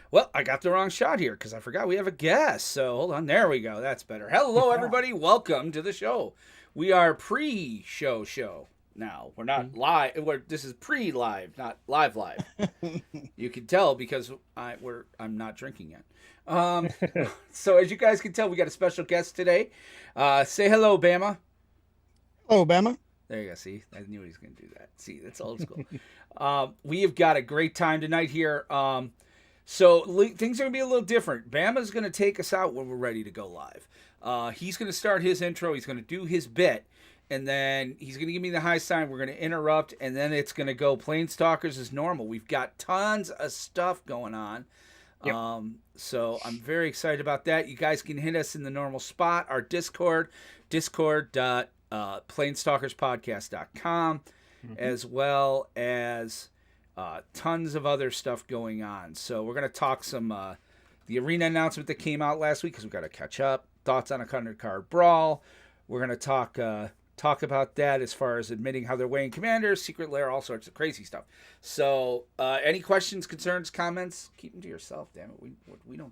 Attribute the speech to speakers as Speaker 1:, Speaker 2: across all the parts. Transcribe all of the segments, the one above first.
Speaker 1: Well, I got the wrong shot here because I forgot we have a guest. So hold on. There we go. That's better. Hello, everybody. Welcome to the show. We are pre-show now. We're not live. This is pre-live, not live. You can tell because I'm not drinking yet. So as you guys can tell, we got a special guest today. Say hello, Bama.
Speaker 2: Oh, Bama.
Speaker 1: There you go. See, I knew he was going to do that. See, that's old school. We have got a great time tonight here. So things are going to be a little different. Bama's going to take us out when we're ready to go live. He's going to start his intro. He's going to do his bit. And then he's going to give me the high sign. We're going to interrupt. And then it's going to go PlanesTalkers as normal. We've got tons of stuff going on.
Speaker 2: Yep.
Speaker 1: So I'm very excited about that. You guys can hit us in the normal spot. Our Discord, planestalkerspodcast.com, as well as tons of other stuff going on. So we're going to talk some the arena announcement that came out last week because we've got to catch up. Thoughts on a 100-card brawl. We're going to talk about that as far as admitting how they're weighing commanders, secret lair, all sorts of crazy stuff. So any questions, concerns, comments, keep them to yourself, damn it. We don't.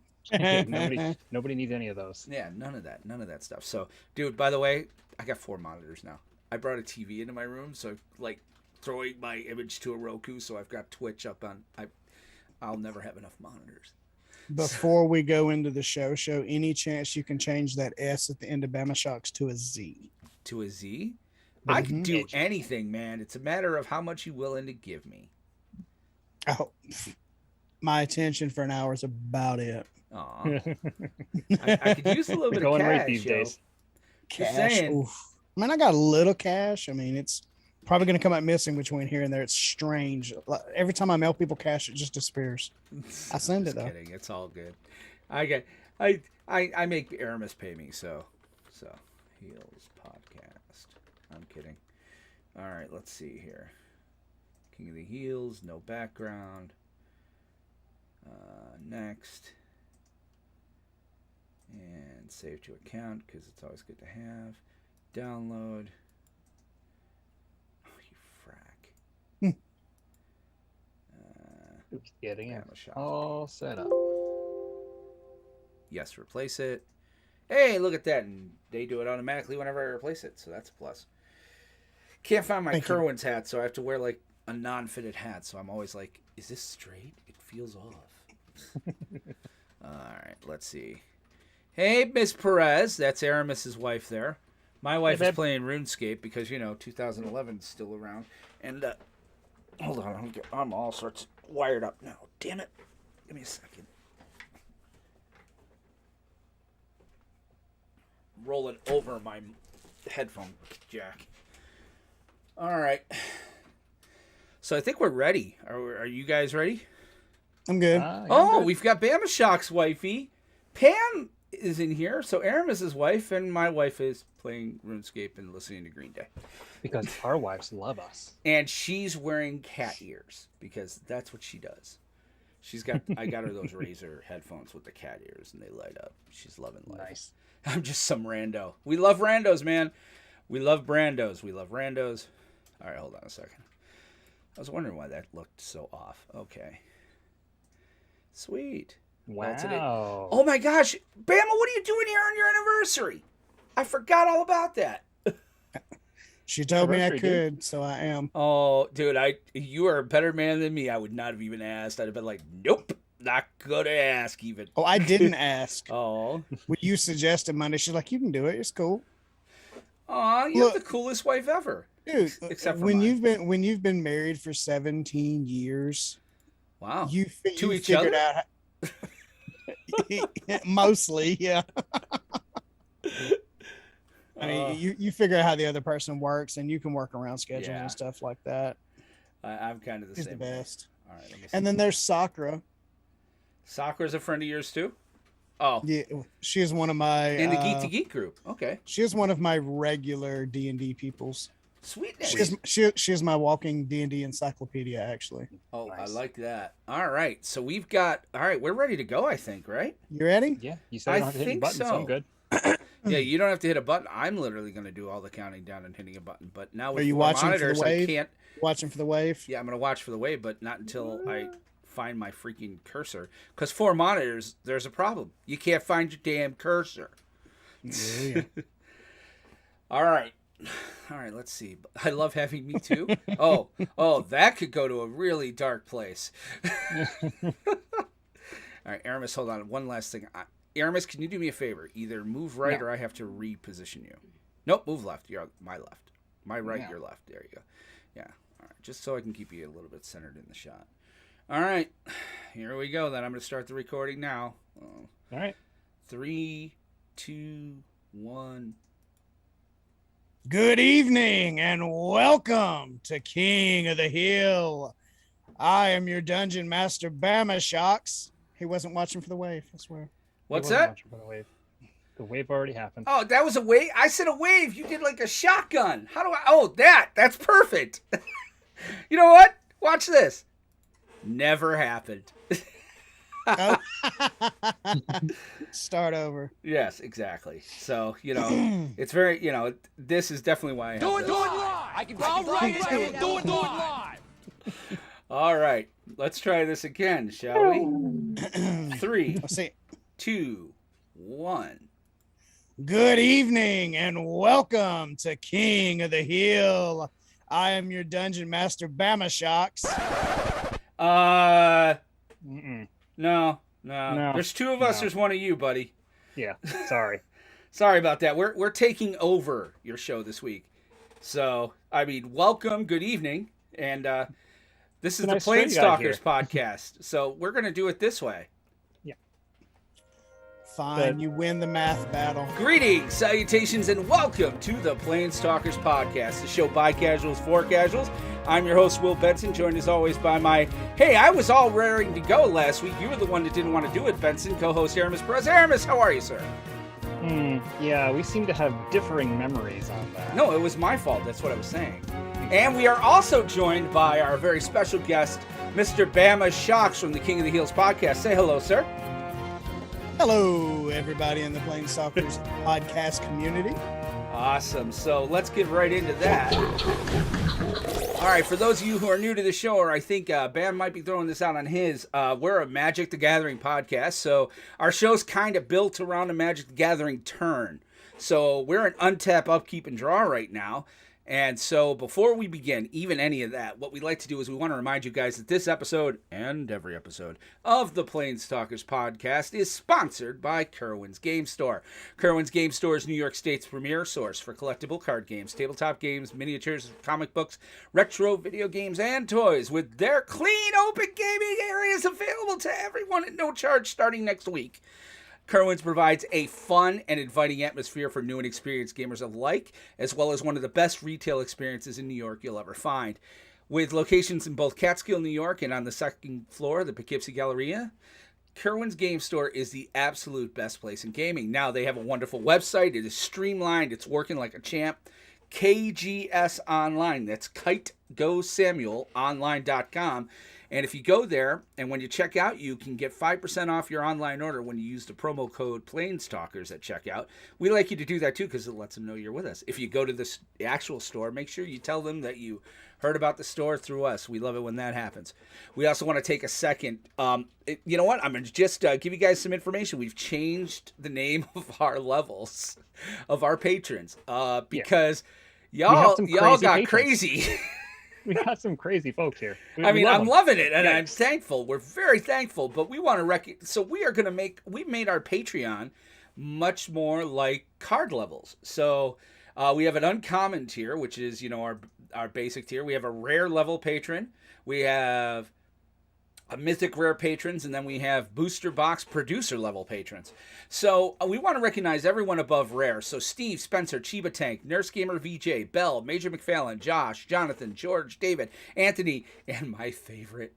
Speaker 3: Nobody needs any of those.
Speaker 1: Yeah, none of that stuff. So, dude, by the way, I got 4 monitors now. I brought a TV into my room, so like throwing my image to a Roku, so I've got Twitch up on. I'll never have enough monitors.
Speaker 2: Before we go into the show, any chance you can change that S at the end of Bama Shocks to a Z?
Speaker 1: To a Z? I can do anything, man. It's a matter of how much you're willing to give me.
Speaker 2: Oh, my attention for an hour is about it.
Speaker 1: Aw. I could use a little bit of cash
Speaker 3: right these days.
Speaker 2: Cash. Oof. I mean, I got a little cash. I mean, it's probably going to come out missing between here and there. It's strange. Every time I mail people cash, it just disappears. I send it though.
Speaker 1: Kidding. It's all good. I make Aramis pay me, so Heels podcast. I'm kidding. All right, let's see here. King of the Heels, no background. Next. And save to account because it's always good to have. Download. Oh, you frack.
Speaker 3: Getting it all set up.
Speaker 1: Yes, replace it. Hey, look at that. And they do it automatically whenever I replace it, so that's a plus. Can't find my Kerwin's hat, so I have to wear like a non-fitted hat, so I'm always like, is this straight? It feels off. All right, let's see. Hey, Miss Perez. That's Aramis's wife there. My wife is playing RuneScape because, 2011 is still around. And, hold on. I'm all sorts wired up now. Damn it. Give me a second. Rolling over my headphone jack. All right. So I think we're ready. Are you guys ready?
Speaker 2: I'm good.
Speaker 1: We've got Bama Shock's wifey. Pam is in here. So Aramis's wife and my wife is playing RuneScape and listening to Green Day.
Speaker 3: Because our wives love us.
Speaker 1: And she's wearing cat ears because that's what she does. I got her those Razer headphones with the cat ears and they light up. She's loving life.
Speaker 3: Nice.
Speaker 1: I'm just some rando. We love randos, man. We love brandos. All right, hold on a second. I was wondering why that looked so off. Okay. Sweet.
Speaker 3: Wow.
Speaker 1: Oh my gosh. Bama, what are you doing here on your anniversary? I forgot all about that.
Speaker 2: She told me I could, so I am.
Speaker 1: Oh, dude, you are a better man than me. I would not have even asked. I'd have been like, nope, not gonna ask even.
Speaker 2: Oh, I didn't ask.
Speaker 1: Oh.
Speaker 2: When you suggested Monday, she's like, you can do it. It's cool.
Speaker 1: Aw, you have the coolest wife ever.
Speaker 2: Dude,
Speaker 1: except for
Speaker 2: when
Speaker 1: mine.
Speaker 2: you've been married for 17 years.
Speaker 1: Wow.
Speaker 2: You
Speaker 1: each
Speaker 2: figured
Speaker 1: other?
Speaker 2: out mostly, yeah. I mean, you figure out how the other person works, and you can work around schedules and stuff like that.
Speaker 1: I'm kind of the
Speaker 2: He's
Speaker 1: same.
Speaker 2: the best.
Speaker 1: All right, let me see.
Speaker 2: And then there's Sakura.
Speaker 1: Sakura's a friend of yours too? Oh.
Speaker 2: Yeah, she is one of my
Speaker 1: in the Geek to Geek group. Okay.
Speaker 2: She is one of my regular D&D peoples.
Speaker 1: Sweetness.
Speaker 2: She is my walking D&D encyclopedia, actually.
Speaker 1: Oh, nice. I like that. All right, so we're ready to go, I think, right?
Speaker 2: You ready?
Speaker 3: Yeah, you said I don't have to hit any buttons, so I'm good.
Speaker 1: Yeah, you don't have to hit a button. I'm literally going to do all the counting down and hitting a button. But now with
Speaker 2: Are you watching
Speaker 1: monitors,
Speaker 2: for the wave?
Speaker 1: I can't.
Speaker 2: Watching for the wave?
Speaker 1: Yeah, I'm going to watch for the wave, but not until I find my freaking cursor. Because 4 monitors, there's a problem. You can't find your damn cursor.
Speaker 2: Yeah.
Speaker 1: All right, let's see. I love having me too. Oh, that could go to a really dark place. All right, Aramis, hold on. One last thing. Aramis, can you do me a favor? Either move right or I have to reposition you. Nope, move left. You're my left. My right, your left. There you go. Yeah. All right, just so I can keep you a little bit centered in the shot. All right, here we go. Then I'm going to start the recording now.
Speaker 3: All right.
Speaker 1: 3, 2, 1.
Speaker 2: Good evening and welcome to King of the Hill. I am your dungeon master, Bama Shocks. He wasn't watching for the wave, I swear.
Speaker 1: What's that?
Speaker 3: For the wave. The wave already happened.
Speaker 1: Oh, that was a wave? I said a wave. You did like a shotgun. How do I? Oh, that's perfect. You know what? Watch this. Never happened.
Speaker 2: Oh. Start over.
Speaker 1: Yes, exactly. So, it's very, this is definitely why I have
Speaker 4: do it live. I can do it live.
Speaker 1: All right. Let's try this again, shall we? 3, 2, 1.
Speaker 2: Good evening and welcome to King of the Hill. I am your dungeon master, Bama Shocks.
Speaker 1: No. There's 2 of us. There's 1 of you, buddy.
Speaker 3: Yeah. Sorry.
Speaker 1: Sorry about that. We're taking over your show this week. So, welcome, good evening, and this is the PlanesTalkers podcast. So we're gonna do it this way.
Speaker 3: Yeah.
Speaker 2: Fine, you win the math battle.
Speaker 1: Greetings, salutations, and welcome to the PlanesTalkers podcast, the show by casuals for casuals. I'm your host, Will Benson, joined as always by my, hey, I was all raring to go last week. You were the one that didn't want to do it, Benson, co-host Aramis Perez. Aramis, how are you, sir?
Speaker 3: Yeah, we seem to have differing memories on that.
Speaker 1: No, it was my fault. That's what I was saying. And we are also joined by our very special guest, Mr. Bama Shocks from the King of the Hills podcast. Say hello, sir.
Speaker 2: Hello, everybody in the PlanesTalkers podcast community.
Speaker 1: Awesome. So let's get right into that. All right, for those of you who are new to the show, or I think Bam might be throwing this out on his, we're a Magic the Gathering podcast, so our show's kind of built around a Magic the Gathering turn. So we're in untap, upkeep, and draw right now. And so before we begin even any of that, what we'd like to do is we want to remind you guys that this episode and every episode of the PlanesTalkers podcast is sponsored by Kerwin's Game Store. Kerwin's Game Store is New York State's premier source for collectible card games, tabletop games, miniatures, comic books, retro video games, and toys, with their clean, open gaming areas available to everyone at no charge starting next week. Kerwin's provides a fun and inviting atmosphere for new and experienced gamers alike, as well as one of the best retail experiences in New York you'll ever find. With locations in both Catskill, New York, and on the second floor of the Poughkeepsie Galleria, Kerwin's Game Store is the absolute best place in gaming. Now, they have a wonderful website. It is streamlined. It's working like a champ. KGS Online. That's KiteGoSamuelOnline.com. And if you go there, and when you check out, you can get 5% off your online order when you use the promo code PlanesTalkers at checkout. We like you to do that, too, because it lets them know you're with us. If you go to the actual store, make sure you tell them that you heard about the store through us. We love it when that happens. We also want to take a second. You know what? I'm going to just give you guys some information. We've changed the name of our levels, of our patrons, because y'all got crazy.
Speaker 3: We got some crazy folks here.
Speaker 1: I'm loving it, and I'm thankful. We're very thankful, but we want to so we are going to we've made our Patreon much more like card levels. So we have an uncommon tier, which is, our basic tier. We have a rare level patron. We have a mythic rare patrons, and then we have booster box producer level patrons. So we want to recognize everyone above rare. So Steve, Spencer, Chiba Tank, Nurse Gamer VJ, Bell, Major McFallon, Josh, Jonathan, George, David, Anthony, and my favorite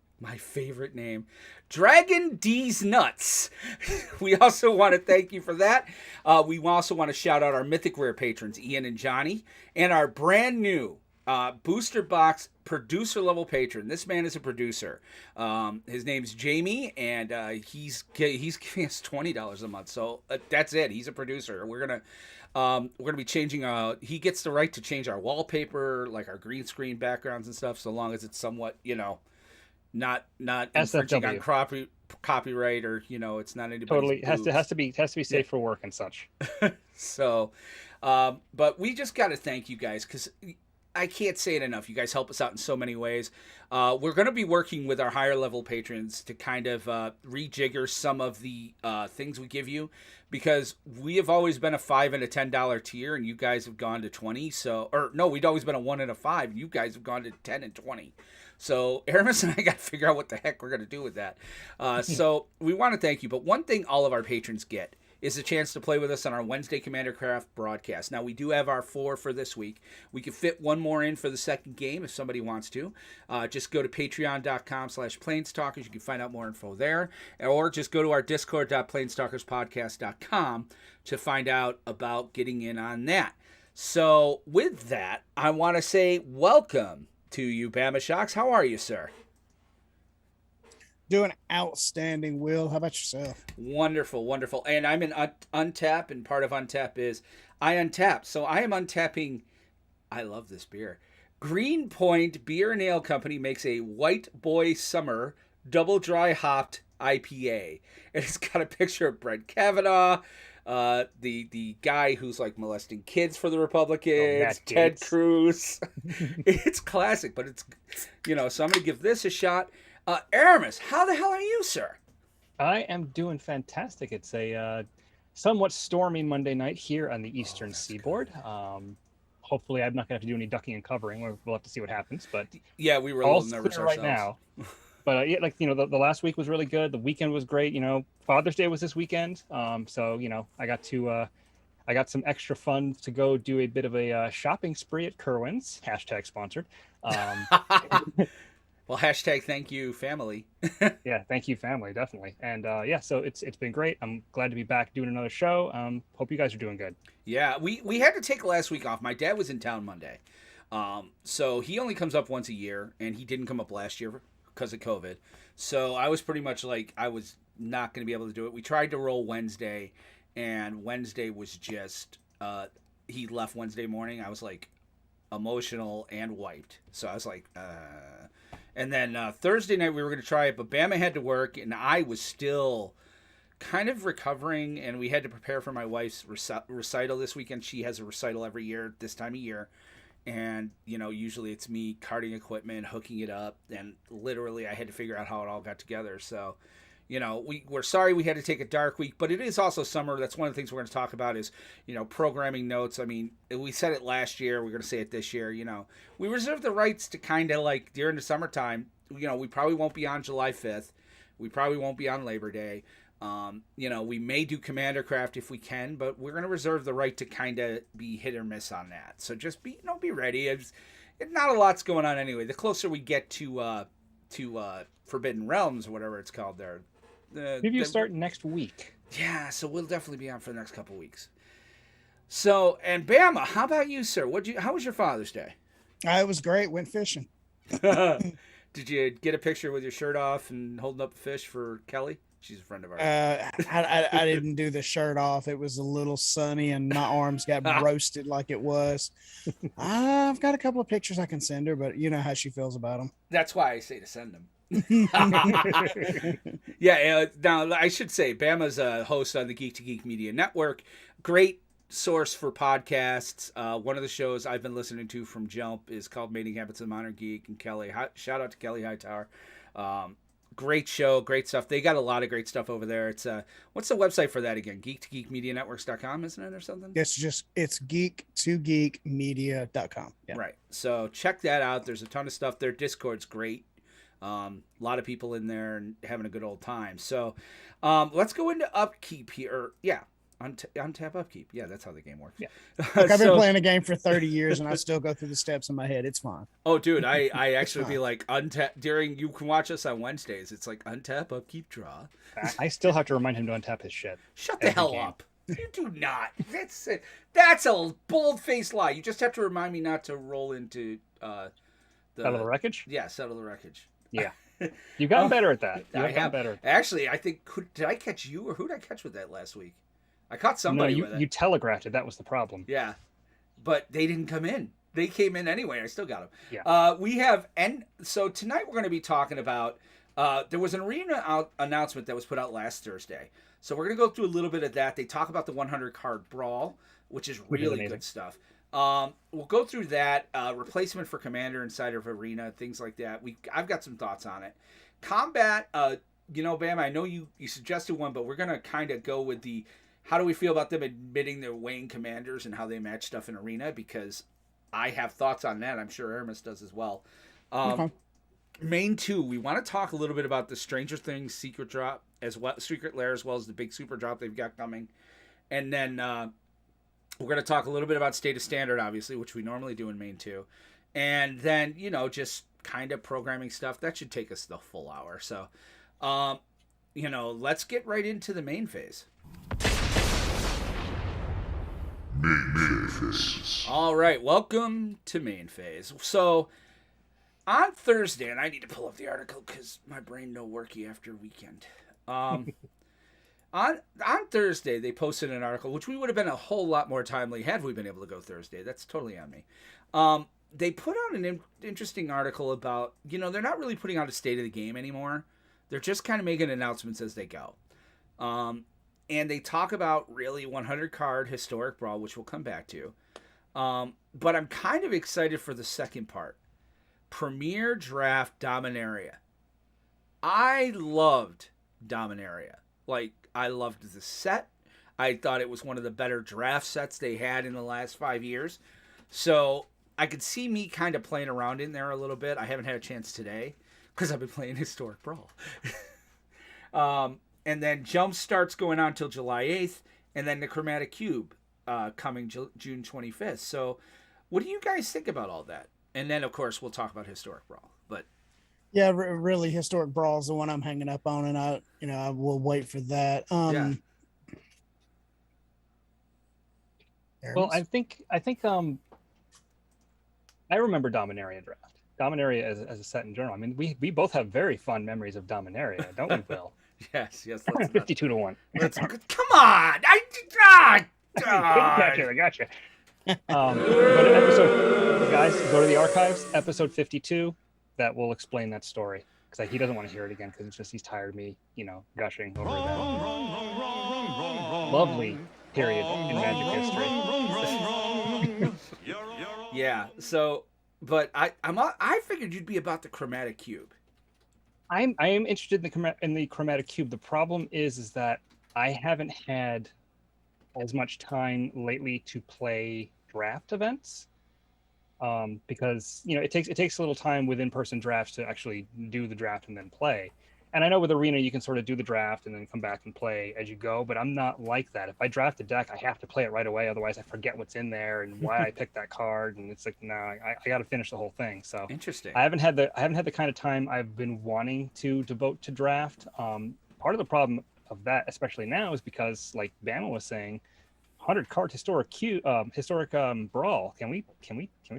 Speaker 1: name, Dragon D's Nuts. We also want to thank you for that. We also want to shout out our mythic rare patrons, Ian and Johnny, and our brand new booster box producer level patron. This man is a producer. His name's Jamie, and he's giving us $20 a month. So that's it. He's a producer. We're gonna be changing. He gets the right to change our wallpaper, like our green screen backgrounds and stuff, so long as it's somewhat, not infringing on
Speaker 3: SFW.
Speaker 1: copyright, or it's not anybody's
Speaker 3: Totally has
Speaker 1: boobs.
Speaker 3: to be safe for work and such.
Speaker 1: So, but we just got to thank you guys, because I can't say it enough. You guys help us out in so many ways. We're going to be working with our higher level patrons to kind of rejigger some of the things we give you, because we have always been a $5 and a $10 tier, and you guys have gone to 20. So, or no, we'd always been a 1 and a 5, and you guys have gone to 10 and 20. So Aramis and I got to figure out what the heck we're going to do with that. So we want to thank you. But one thing all of our patrons get is a chance to play with us on our Wednesday Commander Craft broadcast. Now, we do have our 4 for this week. We can fit one more in for the second game if somebody wants to. Just go to patreon.com/PlanesTalkers. You can find out more info there. Or just go to our discord.planestalkerspodcast.com to find out about getting in on that. So with that, I want to say welcome to you, Bama Shocks. How are you, sir?
Speaker 2: Doing outstanding, Will. How about yourself?
Speaker 1: Wonderful, wonderful. And I'm in Untap, and part of Untap is I untap. So I am untapping. I love this beer. Greenpoint Beer and Ale Company makes a White Boy Summer double dry hopped IPA. And it's got a picture of Brett Kavanaugh, the guy who's like molesting kids for the Republicans, Ted Cruz. It's classic, but it's, so I'm going to give this a shot. Aramis, how the hell are you, sir?
Speaker 3: I am doing fantastic. It's a somewhat stormy Monday night here on the Eastern Seaboard. Hopefully, I'm not going to have to do any ducking and covering. We'll have to see what happens. But
Speaker 1: yeah, we were a little nervous
Speaker 3: right now. But yeah, the last week was really good. The weekend was great. Father's Day was this weekend. So I got some extra fun to go do a bit of a shopping spree at Kerwin's. # sponsored.
Speaker 1: Well, # thank you, family.
Speaker 3: Yeah, thank you, family, definitely. And so it's been great. I'm glad to be back doing another show. Hope you guys are doing good. Yeah,
Speaker 1: we had to take last week off. My dad was in town Monday. So he only comes up once a year, and he didn't come up last year because of COVID. So I was pretty much like, I was not going to be able to do it. We tried to roll Wednesday, and Wednesday was just, he left Wednesday morning. I was like emotional and wiped. So I was like, And then Thursday night we were going to try it, but Bama had to work, and I was still kind of recovering, and we had to prepare for my wife's recital this weekend. She has a recital every year this time of year, and usually it's me carting equipment, hooking it up, and literally I had to figure out how it all got together. So we're sorry we had to take a dark week, but it is also summer. That's one of the things we're going to talk about is, programming notes. I mean, we said it last year. We're going to say it this year. We reserve the rights to kind of like during the summertime, we probably won't be on July 5th. We probably won't be on Labor Day. We may do Commander Craft if we can, but we're going to reserve the right to kind of be hit or miss on that. So just be ready. Not a lot's going on anyway. The closer we get to Forbidden Realms or whatever it's called there.
Speaker 3: Preview start next week.
Speaker 1: Yeah, so we'll definitely be on for the next couple weeks. So, and Bama, how about you, sir? How was your Father's Day?
Speaker 2: It was great. Went fishing.
Speaker 1: Did you get a picture with your shirt off and holding up a fish for Kelly? She's a friend of ours.
Speaker 2: I didn't do the shirt off. It was a little sunny, and my arms got roasted like it was. I've got a couple of pictures I can send her, but you know how she feels about them.
Speaker 1: That's why I say to send them. Yeah, now I should say Bama's a host on the Geek to Geek Media Network. Great source for podcasts. One of the shows I've been listening to from Jump is called Mating Habits of the Modern Geek, and Kelly. Shout out to Kelly Hightower. Great show, great stuff. They got a lot of great stuff over there. It's what's the website for that again? geek2geekmedianetworks.com, isn't it, or something?
Speaker 2: It's geek2geekmedia.com. Yeah.
Speaker 1: Right. So check that out. There's a ton of stuff there. Discord's great. A lot of people in there and having a good old time. So let's go into upkeep here. Yeah, untap upkeep. Yeah, that's how the game works.
Speaker 3: Yeah.
Speaker 2: Look, I've been playing a game for 30 years and I still go through the steps in my head. It's fine.
Speaker 1: Oh, dude, I actually be like untap during. You can watch us on Wednesdays. It's like untap, upkeep, draw.
Speaker 3: I still have to remind him to untap his shit.
Speaker 1: Shut the hell up. You do not. That's a bold-faced lie. You just have to remind me not to roll into
Speaker 3: settle the wreckage.
Speaker 1: Yeah, settle the wreckage.
Speaker 3: Yeah, you've gotten better at that.
Speaker 1: I have better. Actually, I think did I catch you or who did I catch with that last week? I caught somebody with it.
Speaker 3: You telegraphed it. That was the problem.
Speaker 1: Yeah, but they didn't come in. They came in anyway. I still got them.
Speaker 3: Yeah.
Speaker 1: We have, and so tonight we're going to be talking about. There was an arena announcement that was put out last Thursday, so we're going to go through a little bit of that. They talk about the 100 card brawl, which is really good stuff. We'll go through that replacement for Commander inside of Arena, things like that. I've got some thoughts on it. Combat, Bam, I know you suggested one, but we're going to kind of go with the how do we feel about them admitting their weighing commanders and how they match stuff in Arena, because I have thoughts on that. I'm sure Aramis does as well.
Speaker 2: Okay.
Speaker 1: Main 2, we want to talk a little bit about the Stranger Things secret drop, as well, secret lair, as well as the big super drop they've got coming. And then we're going to talk a little bit about State of Standard, obviously, which we normally do in Main 2. And then, just kind of programming stuff. That should take us the full hour. So, let's get right into the main phase.
Speaker 5: Main phase.
Speaker 1: All right, welcome to main phase. So, on Thursday, and I need to pull up the article because my brain no worky after weekend. On Thursday, they posted an article, which we would have been a whole lot more timely had we been able to go Thursday. That's totally on me. They put out an interesting article about, they're not really putting out a state of the game anymore. They're just kind of making announcements as they go. And they talk about really 100 card historic brawl, which we'll come back to. But I'm kind of excited for the second part. Premier Draft Dominaria. I loved Dominaria. I loved the set. I thought it was one of the better draft sets they had in the last 5 years. So I could see me kind of playing around in there a little bit. I haven't had a chance today because I've been playing Historic Brawl. And then Jump starts going on till July 8th. And then the Chromatic Cube coming June 25th. So what do you guys think about all that? And then, of course, we'll talk about Historic Brawl. But
Speaker 2: yeah, really, Historic Brawl is the one I'm hanging up on, and I will wait for that.
Speaker 1: Yeah.
Speaker 3: Well, I think I remember Dominaria Draft. Dominaria as a set in general. I mean, we both have very fond memories of Dominaria, don't we, Will?
Speaker 1: Yes.
Speaker 3: 52-1.
Speaker 1: Come on! I
Speaker 3: gotcha. But guys, go to the archives, episode 52. That will explain that story, because he doesn't want to hear it again, because it's just he's tired of me, gushing over that lovely period in Magic history.
Speaker 1: Yeah. So, but I figured you'd be about the Chromatic Cube.
Speaker 3: I am interested in the Chromatic Cube. The problem is that I haven't had as much time lately to play draft events, because it takes a little time with in-person drafts to actually do the draft and then play. And I know with Arena you can sort of do the draft and then come back and play as you go, but I'm not like that. If I draft a deck, I have to play it right away, otherwise I forget what's in there and why I picked that card, and it's like, no, I got to finish the whole thing. So
Speaker 1: Interesting.
Speaker 3: I haven't had the kind of time I've been wanting to devote to draft. Part of the problem of that, especially now, is because, like Bama was saying, 100 card historic brawl. Can we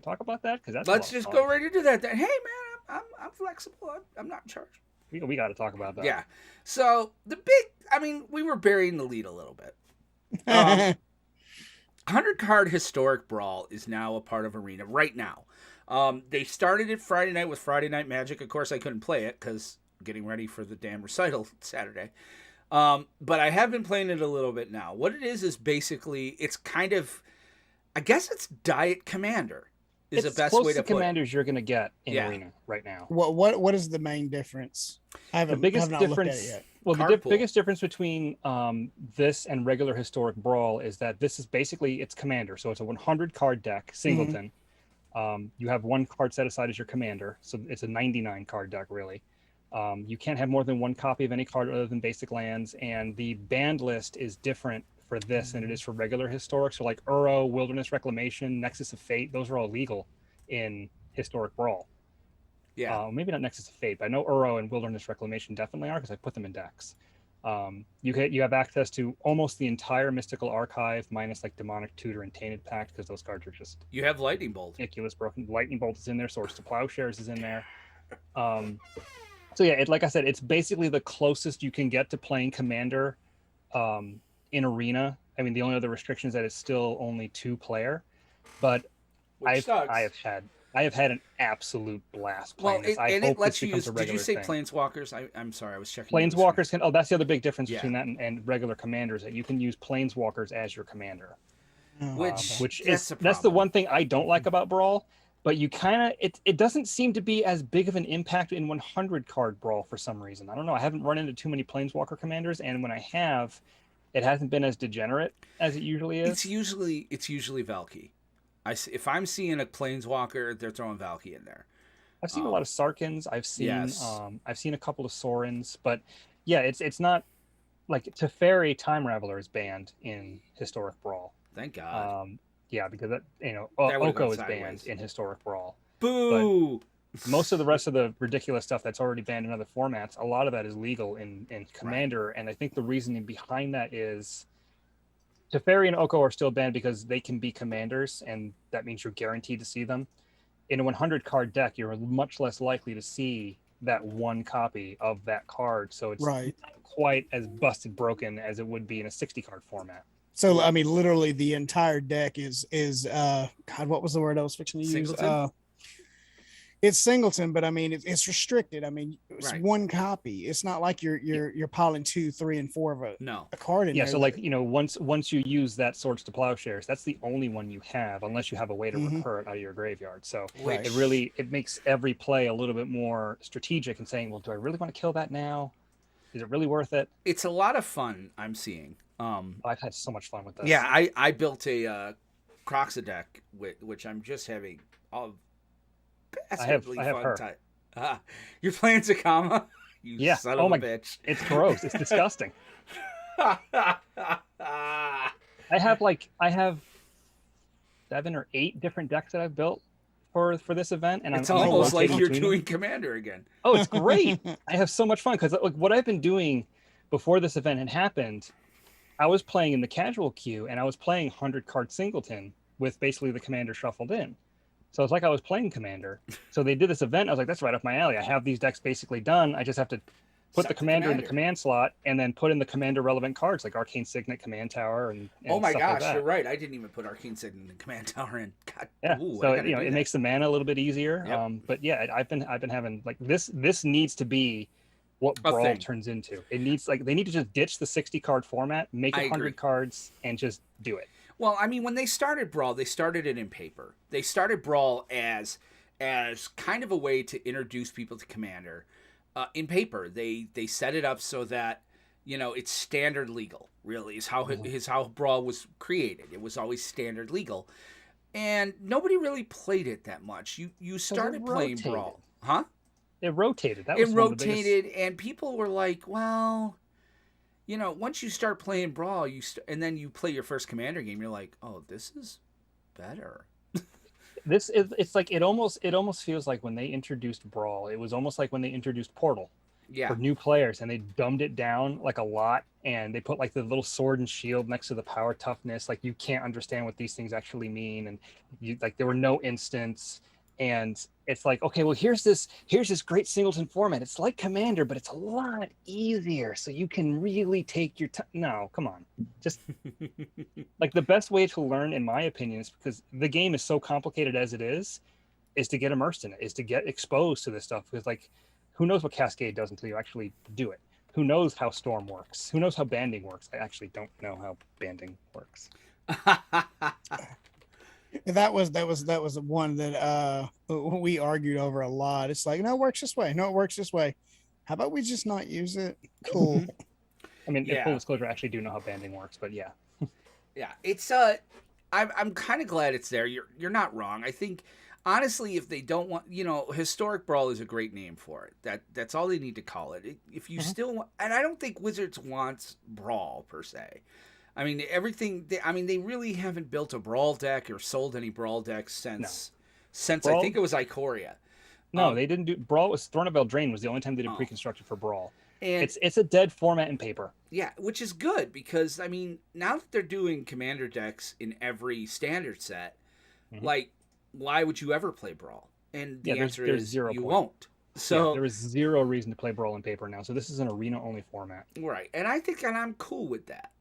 Speaker 3: talk about that? Because
Speaker 1: let's just go right into that. Hey man, I'm flexible. I'm not in charge.
Speaker 3: We got to talk about that.
Speaker 1: Yeah. So we were burying the lead a little bit. 100 card historic brawl is now a part of Arena right now. They started it Friday night with Friday Night Magic. Of course, I couldn't play it because getting ready for the damn recital Saturday. But I have been playing it a little bit now. What it is basically, it's kind of, I guess it's Diet Commander is the best way to put it.
Speaker 3: Commanders you're going to get in Arena right now.
Speaker 2: What is the main difference? I haven't looked at it yet.
Speaker 3: Well, the biggest difference between this and regular Historic Brawl is that this is basically, it's Commander. So it's a 100 card deck, singleton. Mm-hmm. You have one card set aside as your Commander. So it's a 99 card deck, really. You can't have more than one copy of any card other than basic lands, and the banned list is different for this than it is for regular Historic. So like Uro, Wilderness Reclamation, Nexus of Fate, those are all legal in Historic Brawl.
Speaker 1: Yeah.
Speaker 3: Maybe not Nexus of Fate, but I know Uro and Wilderness Reclamation definitely are, because I put them in decks. You have access to almost the entire Mystical Archive minus like Demonic Tutor and Tainted Pact, because those cards are just
Speaker 1: you have Lightning Bolt.
Speaker 3: Ridiculous broken. Lightning Bolt is in there, Swords to Plowshares is in there. So yeah, like I said, it's basically the closest you can get to playing Commander in Arena. I mean, the only other restriction is that it's still only 2-player. But
Speaker 1: which sucks.
Speaker 3: I have had an absolute blast playing this. I hope this becomes a regular thing.
Speaker 1: Did you say Planeswalkers? I'm sorry, I was checking.
Speaker 3: Planeswalkers can. Oh, that's the other big difference between that and regular commanders. That you can use Planeswalkers as your commander. Which is that's the one thing I don't like about Brawl. But you kind of it doesn't seem to be as big of an impact in 100 card Brawl for some reason. I don't know. I haven't run into too many Planeswalker commanders, and when I have, it hasn't been as degenerate as it usually is.
Speaker 1: It's usually Valky. If I'm seeing a Planeswalker, they're throwing Valky in there.
Speaker 3: I've seen a lot of Sarkans. I've seen a couple of Sorins, but yeah, it's not like Teferi Time Raveler is banned in Historic Brawl.
Speaker 1: Thank God.
Speaker 3: Yeah, because that Oko is banned in Historic Brawl.
Speaker 1: Boo!
Speaker 3: But most of the rest of the ridiculous stuff that's already banned in other formats, a lot of that is legal in Commander, right. And I think the reasoning behind that is Teferi and Oko are still banned because they can be commanders, and that means you're guaranteed to see them. In a 100 card deck, you're much less likely to see that one copy of that card, so it's not quite as busted broken as it would be in a 60 card format.
Speaker 2: So I mean, literally, the entire deck is God. What was the word I was fixing to use? It's singleton, but I mean, it's restricted. I mean, it's one copy. It's not like you're piling 2, 3, and 4 of a card in there.
Speaker 3: Yeah, so like once you use that Swords to Plowshares, that's the only one you have, unless you have a way to recur it out of your graveyard. So it makes every play a little bit more strategic and saying, well, do I really want to kill that now? Is it really worth it?
Speaker 1: It's a lot of fun. I'm seeing.
Speaker 3: I've had so much fun with this.
Speaker 1: Yeah, I built a Croxa deck, which I'm just having all passively fun time. You're playing Zakama? You son of a bitch.
Speaker 3: It's gross. It's disgusting. I have 7 or 8 different decks that I've built for this event, and
Speaker 1: it's almost like you're doing Commander again.
Speaker 3: Oh, it's great. I have so much fun because what I've been doing before this event had happened, I was playing in the casual queue, and I was playing 100 card singleton with basically the commander shuffled in. So it's like I was playing Commander. So they did this event. I was like, that's right up my alley. I have these decks basically done. I just have to put the commander in the command slot and then put in the commander relevant cards like Arcane Signet, Command Tower, and
Speaker 1: oh my gosh,
Speaker 3: like
Speaker 1: you're right. I didn't even put Arcane Signet and Command Tower in. God,
Speaker 3: yeah. So it makes the mana a little bit easier. Yep. But yeah, I've been having like this needs to be what Brawl turns into. It needs they need to just ditch the 60 card format, make it 100 cards, and just do it.
Speaker 1: Well, I mean, when they started Brawl, they started it in paper. They started Brawl as kind of a way to introduce people to Commander. In paper, they set it up so that it's standard legal. Really, is how Brawl was created. It was always standard legal, and nobody really played it that much. You started playing Brawl, huh?
Speaker 3: It rotated.
Speaker 1: And people were like, well, once you start playing Brawl, and then you play your first Commander game, you're like, oh, this is better.
Speaker 3: It's like it almost feels like when they introduced Brawl, it was almost like when they introduced Portal for new players, and they dumbed it down like a lot, and they put like the little sword and shield next to the power toughness, like you can't understand what these things actually mean, and there were no instants. And it's like, okay, well, here's this great singleton format. It's like Commander, but it's a lot easier. So you can really take your time. No, come on. Just like the best way to learn, in my opinion, is because the game is so complicated as it is to get immersed in it, is to get exposed to this stuff. Because like, who knows what Cascade does until you actually do it? Who knows how Storm works? Who knows how banding works? I actually don't know how banding works.
Speaker 2: That was one that we argued over a lot. It's like, no, it works this way. No, it works this way. How about we just not use it? Cool.
Speaker 3: I mean, in full disclosure, I actually do know how banding works, but yeah.
Speaker 1: Yeah, it's I'm kind of glad it's there. You're not wrong. I think honestly, if they don't want, Historic Brawl is a great name for it. That's all they need to call it. If you still want, and I don't think Wizards wants Brawl per se. I mean, they really haven't built a Brawl deck or sold any Brawl decks since Brawl, I think it was Ikoria.
Speaker 3: No, they didn't do Brawl. Throne of Eldraine was the only time they did pre-constructed for Brawl. And it's a dead format in paper.
Speaker 1: Yeah, which is good because I mean, now that they're doing Commander decks in every standard set, like, why would you ever play Brawl? And the answer is you won't. So
Speaker 3: there is zero reason to play Brawl in paper now. So this is an arena-only format.
Speaker 1: Right, and I'm cool with that.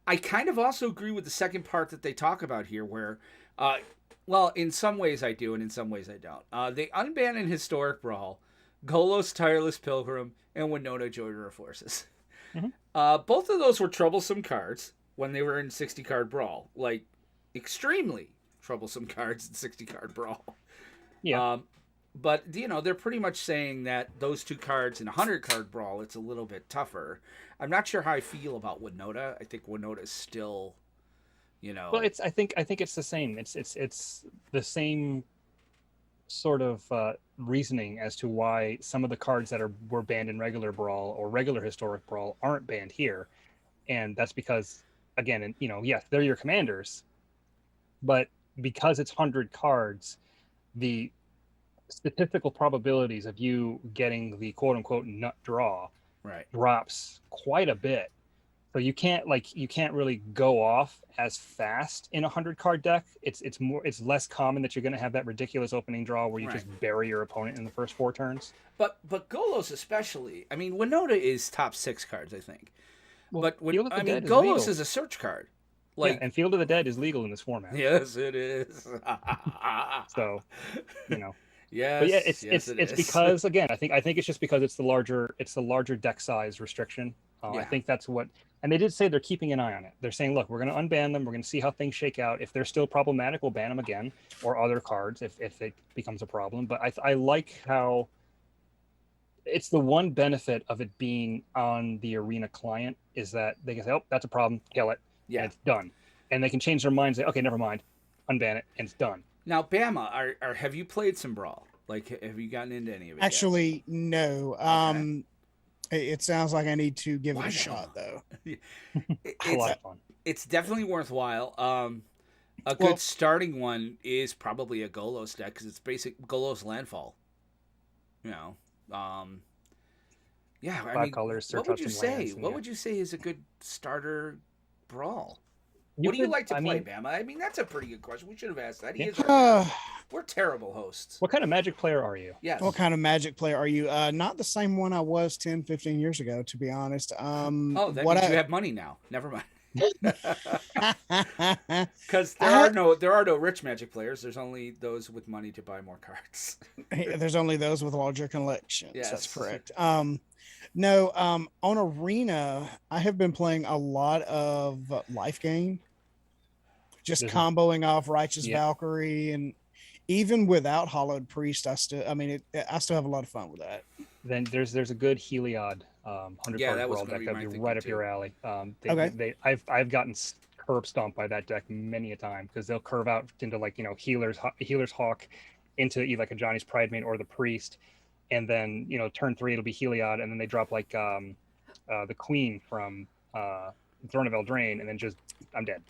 Speaker 1: I kind of also agree with the second part that they talk about here, where Well, in some ways I do, and in some ways I don't. They unban in Historic Brawl, Golos Tireless Pilgrim, and Winona Joiner of Forces.
Speaker 3: Mm-hmm.
Speaker 1: Both of those were troublesome cards when they were in 60 card Brawl. Like, extremely troublesome cards in 60 card Brawl.
Speaker 3: Yeah.
Speaker 1: But, you know, they're pretty much saying that those two cards in 100 card Brawl, it's a little bit tougher. I'm not sure how I feel about Winota. I think Winota is still, you know.
Speaker 3: Well, I think it's the same. It's the same sort of reasoning as to why some of the cards that were banned in regular Brawl or regular Historic Brawl aren't banned here, and that's because, again, and you know, yes, they're your commanders, but because it's 100 cards, the statistical probabilities of you getting the quote unquote nut draw drops quite a bit. So you can't really go off as fast in a 100 card deck. It's less common that you're going to have that ridiculous opening draw where you just bury your opponent in the first 4 turns.
Speaker 1: But Golos especially. I mean, Winota is top 6 cards, I think.
Speaker 3: Well,
Speaker 1: but Golos is a search card. Like,
Speaker 3: and Field of the Dead is legal in this format.
Speaker 1: Yes, it is.
Speaker 3: So, you know.
Speaker 1: Yes,
Speaker 3: but yeah, it's because, again, I think it's just because it's the larger deck size restriction. I think that's what, and they did say they're keeping an eye on it. They're saying, look, we're going to unban them. We're going to see how things shake out. If they're still problematic, we'll ban them again, or other cards if it becomes a problem. But I like how it's the one benefit of it being on the Arena client is that they can say, oh, that's a problem, kill it, and it's done. And they can change their minds, say, okay, never mind, unban it, and it's done.
Speaker 1: Now, Bama, have you played some Brawl? Like, have you gotten into any of it?
Speaker 2: Actually,
Speaker 1: yet?
Speaker 2: No.
Speaker 1: Okay.
Speaker 2: It sounds like I need to give it a shot, though.
Speaker 3: It's a lot of fun.
Speaker 1: It's definitely worthwhile. A good starting one is probably a Golos deck because it's basic Golos Landfall. You know, yeah. I mean,
Speaker 3: colors,
Speaker 1: what would you say? What would you say is a good starter Brawl? What do you like to play, Bama? I mean, that's a pretty good question. We should have asked that. We're terrible hosts.
Speaker 3: What kind of Magic player are you?
Speaker 1: Yes.
Speaker 2: What kind of Magic player are you? Not the same one I was 10, 15 years ago, to be honest.
Speaker 1: That means you have money now. Never mind. Because there are no rich Magic players. There's only those with money to buy more cards.
Speaker 2: There's only those with larger collections.
Speaker 1: Yes.
Speaker 2: That's correct. No, on Arena, I have been playing a lot of Life Gain, just comboing off Righteous Valkyrie, and even without Hollowed Priest, I still have a lot of fun with that.
Speaker 3: Then there's a good Heliod 100 card Brawl deck that'd be right up your alley. I've gotten curb stomped by that deck many a time because they'll curve out into, like, you know, Healer's Hawk into either like a Johnny's Pridemate or the Priest. And then, you know, turn 3 it'll be Heliod, and then they drop like the Queen from Throne of Eldraine, and then just I'm dead.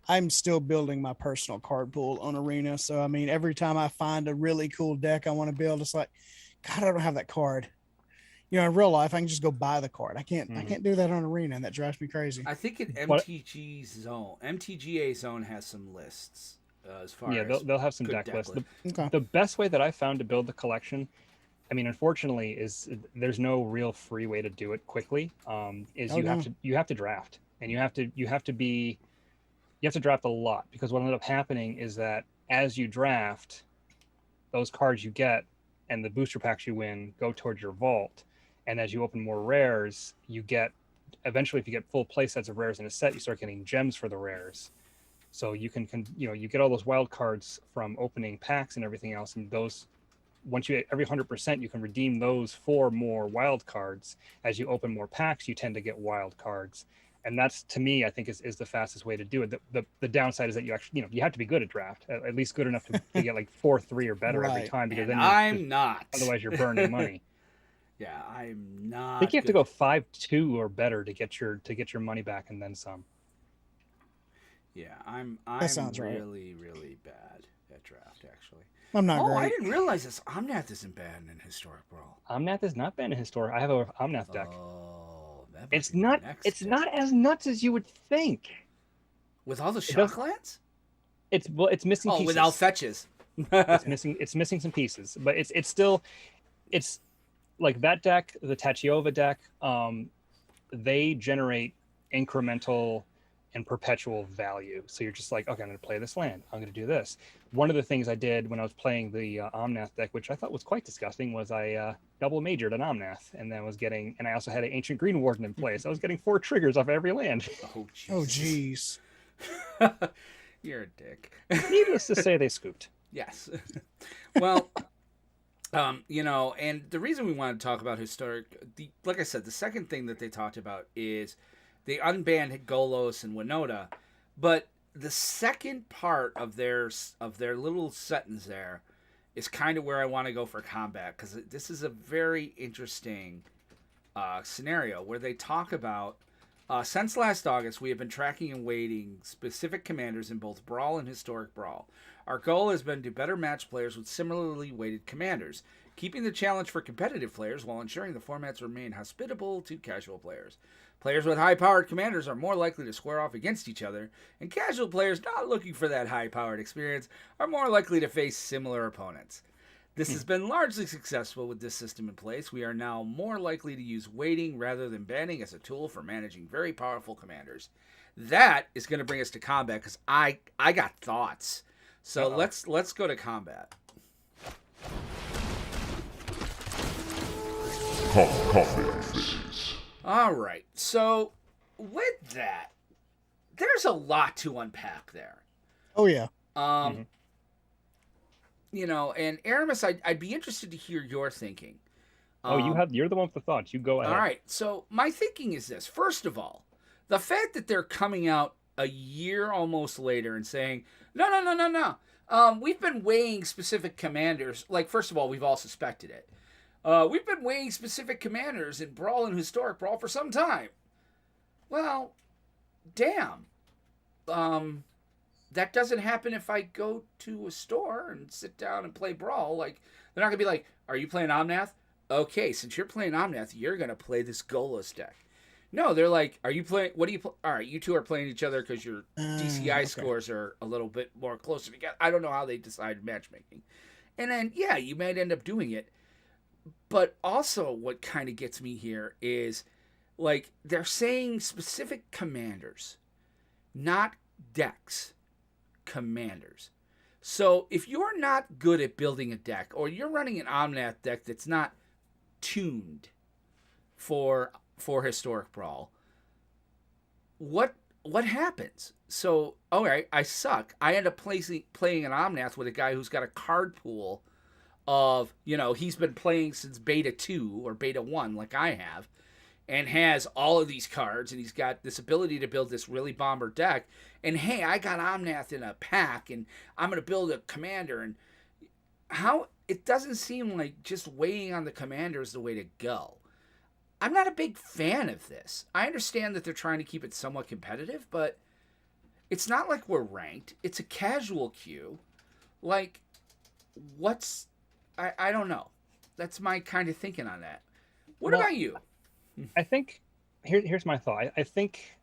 Speaker 2: I'm still building my personal card pool on Arena, so I mean, every time I find a really cool deck I want to build, it's like, God, I don't have that card. You know, in real life, I can just go buy the card. I can't do that on Arena, and that drives me crazy.
Speaker 1: I think in MTGA Zone has some lists. As far as
Speaker 3: they'll have some deck lists. The best way that I found to build the collection, I mean, unfortunately, is there's no real free way to do it quickly. You have to draft, and you have to draft a lot, because what ended up happening is that as you draft, those cards you get and the booster packs you win go towards your vault, and as you open more rares, you get eventually, if you get full play sets of rares in a set, you start getting gems for the rares. So you can you get all those wild cards from opening packs and everything else, and those, once you hit every 100%, you can redeem those for more wild cards. As you open more packs, you tend to get wild cards, and that's, to me, I think is the fastest way to do it. The downside is that you actually, you have to be good at draft, at least good enough to get like 4-3 or better every time, because then
Speaker 1: I'm not.
Speaker 3: Otherwise, you're burning money.
Speaker 1: Yeah, I'm not.
Speaker 3: I think you have to go 5-2 or better to get your money back and then some.
Speaker 1: Yeah, I'm really, really bad at draft, actually.
Speaker 2: I'm not great.
Speaker 1: I didn't realize this. Omnath isn't bad in Historic Brawl.
Speaker 3: Omnath is not bad in Historic. I have a Omnath deck.
Speaker 1: Oh,
Speaker 3: it's not as nuts as you would think.
Speaker 1: With all the shocklands?
Speaker 3: It's missing pieces.
Speaker 1: Without fetches.
Speaker 3: it's missing some pieces, but it's still like that deck, the Tachiova deck, they generate incremental and perpetual value. So you're just like, okay, I'm going to play this land. I'm going to do this. One of the things I did when I was playing the Omnath deck, which I thought was quite disgusting, was I double majored an Omnath, and then I also had an Ancient Green Warden in place. I was getting 4 triggers off every land.
Speaker 1: Oh,
Speaker 2: jeez.
Speaker 1: You're a dick.
Speaker 3: Needless to say, they scooped.
Speaker 1: Yes. Well, and the reason we want to talk about historic, like I said, the second thing that they talked about is they unbanned Golos and Winota, but the second part of their little sentence there is kind of where I want to go for combat, because this is a very interesting scenario where they talk about since last August, we have been tracking and weighting specific commanders in both Brawl and Historic Brawl. Our goal has been to better match players with similarly weighted commanders, keeping the challenge for competitive players while ensuring the formats remain hospitable to casual players. Players with high-powered commanders are more likely to square off against each other, and casual players not looking for that high-powered experience are more likely to face similar opponents. This has been largely successful with this system in place. We are now more likely to use weighting rather than banning as a tool for managing very powerful commanders. That is going to bring us to combat, because I got thoughts. So let's go to combat.
Speaker 5: Combat phase.
Speaker 1: All right. So with that, there's a lot to unpack there.
Speaker 2: Oh yeah.
Speaker 1: And Aramis, I'd be interested to hear your thinking.
Speaker 3: You're the one with the thoughts. You go ahead.
Speaker 1: All right. So my thinking is this. First of all, the fact that they're coming out a year almost later and saying, no. We've been weighing specific commanders. Like, first of all, we've all suspected it. We've been weighing specific commanders in Brawl and Historic Brawl for some time. Well, damn. That doesn't happen if I go to a store and sit down and play Brawl. Like, they're not going to be like, are you playing Omnath? Okay, since you're playing Omnath, you're going to play this Golos deck. No, they're like, are you playing, what do you play? All right, you two are playing each other because your DCI scores are a little bit more closer together. I don't know how they decide matchmaking. And then, yeah, you might end up doing it. But also what kind of gets me here is, like, they're saying specific commanders, not decks. Commanders. So if you're not good at building a deck, or you're running an Omnath deck that's not tuned for Historic Brawl, what happens? So, all right, I suck. I end up playing an Omnath with a guy who's got a card pool of, he's been playing since Beta 2 or Beta 1 like I have, and has all of these cards, and he's got this ability to build this really bomber deck. And hey, I got Omnath in a pack, and I'm going to build a commander. And how it doesn't seem like just weighing on the commander is the way to go. I'm not a big fan of this. I understand that they're trying to keep it somewhat competitive, but it's not like we're ranked. It's a casual queue. Like, I don't know. That's my kind of thinking on that. What about you?
Speaker 3: I think here's my thought. I think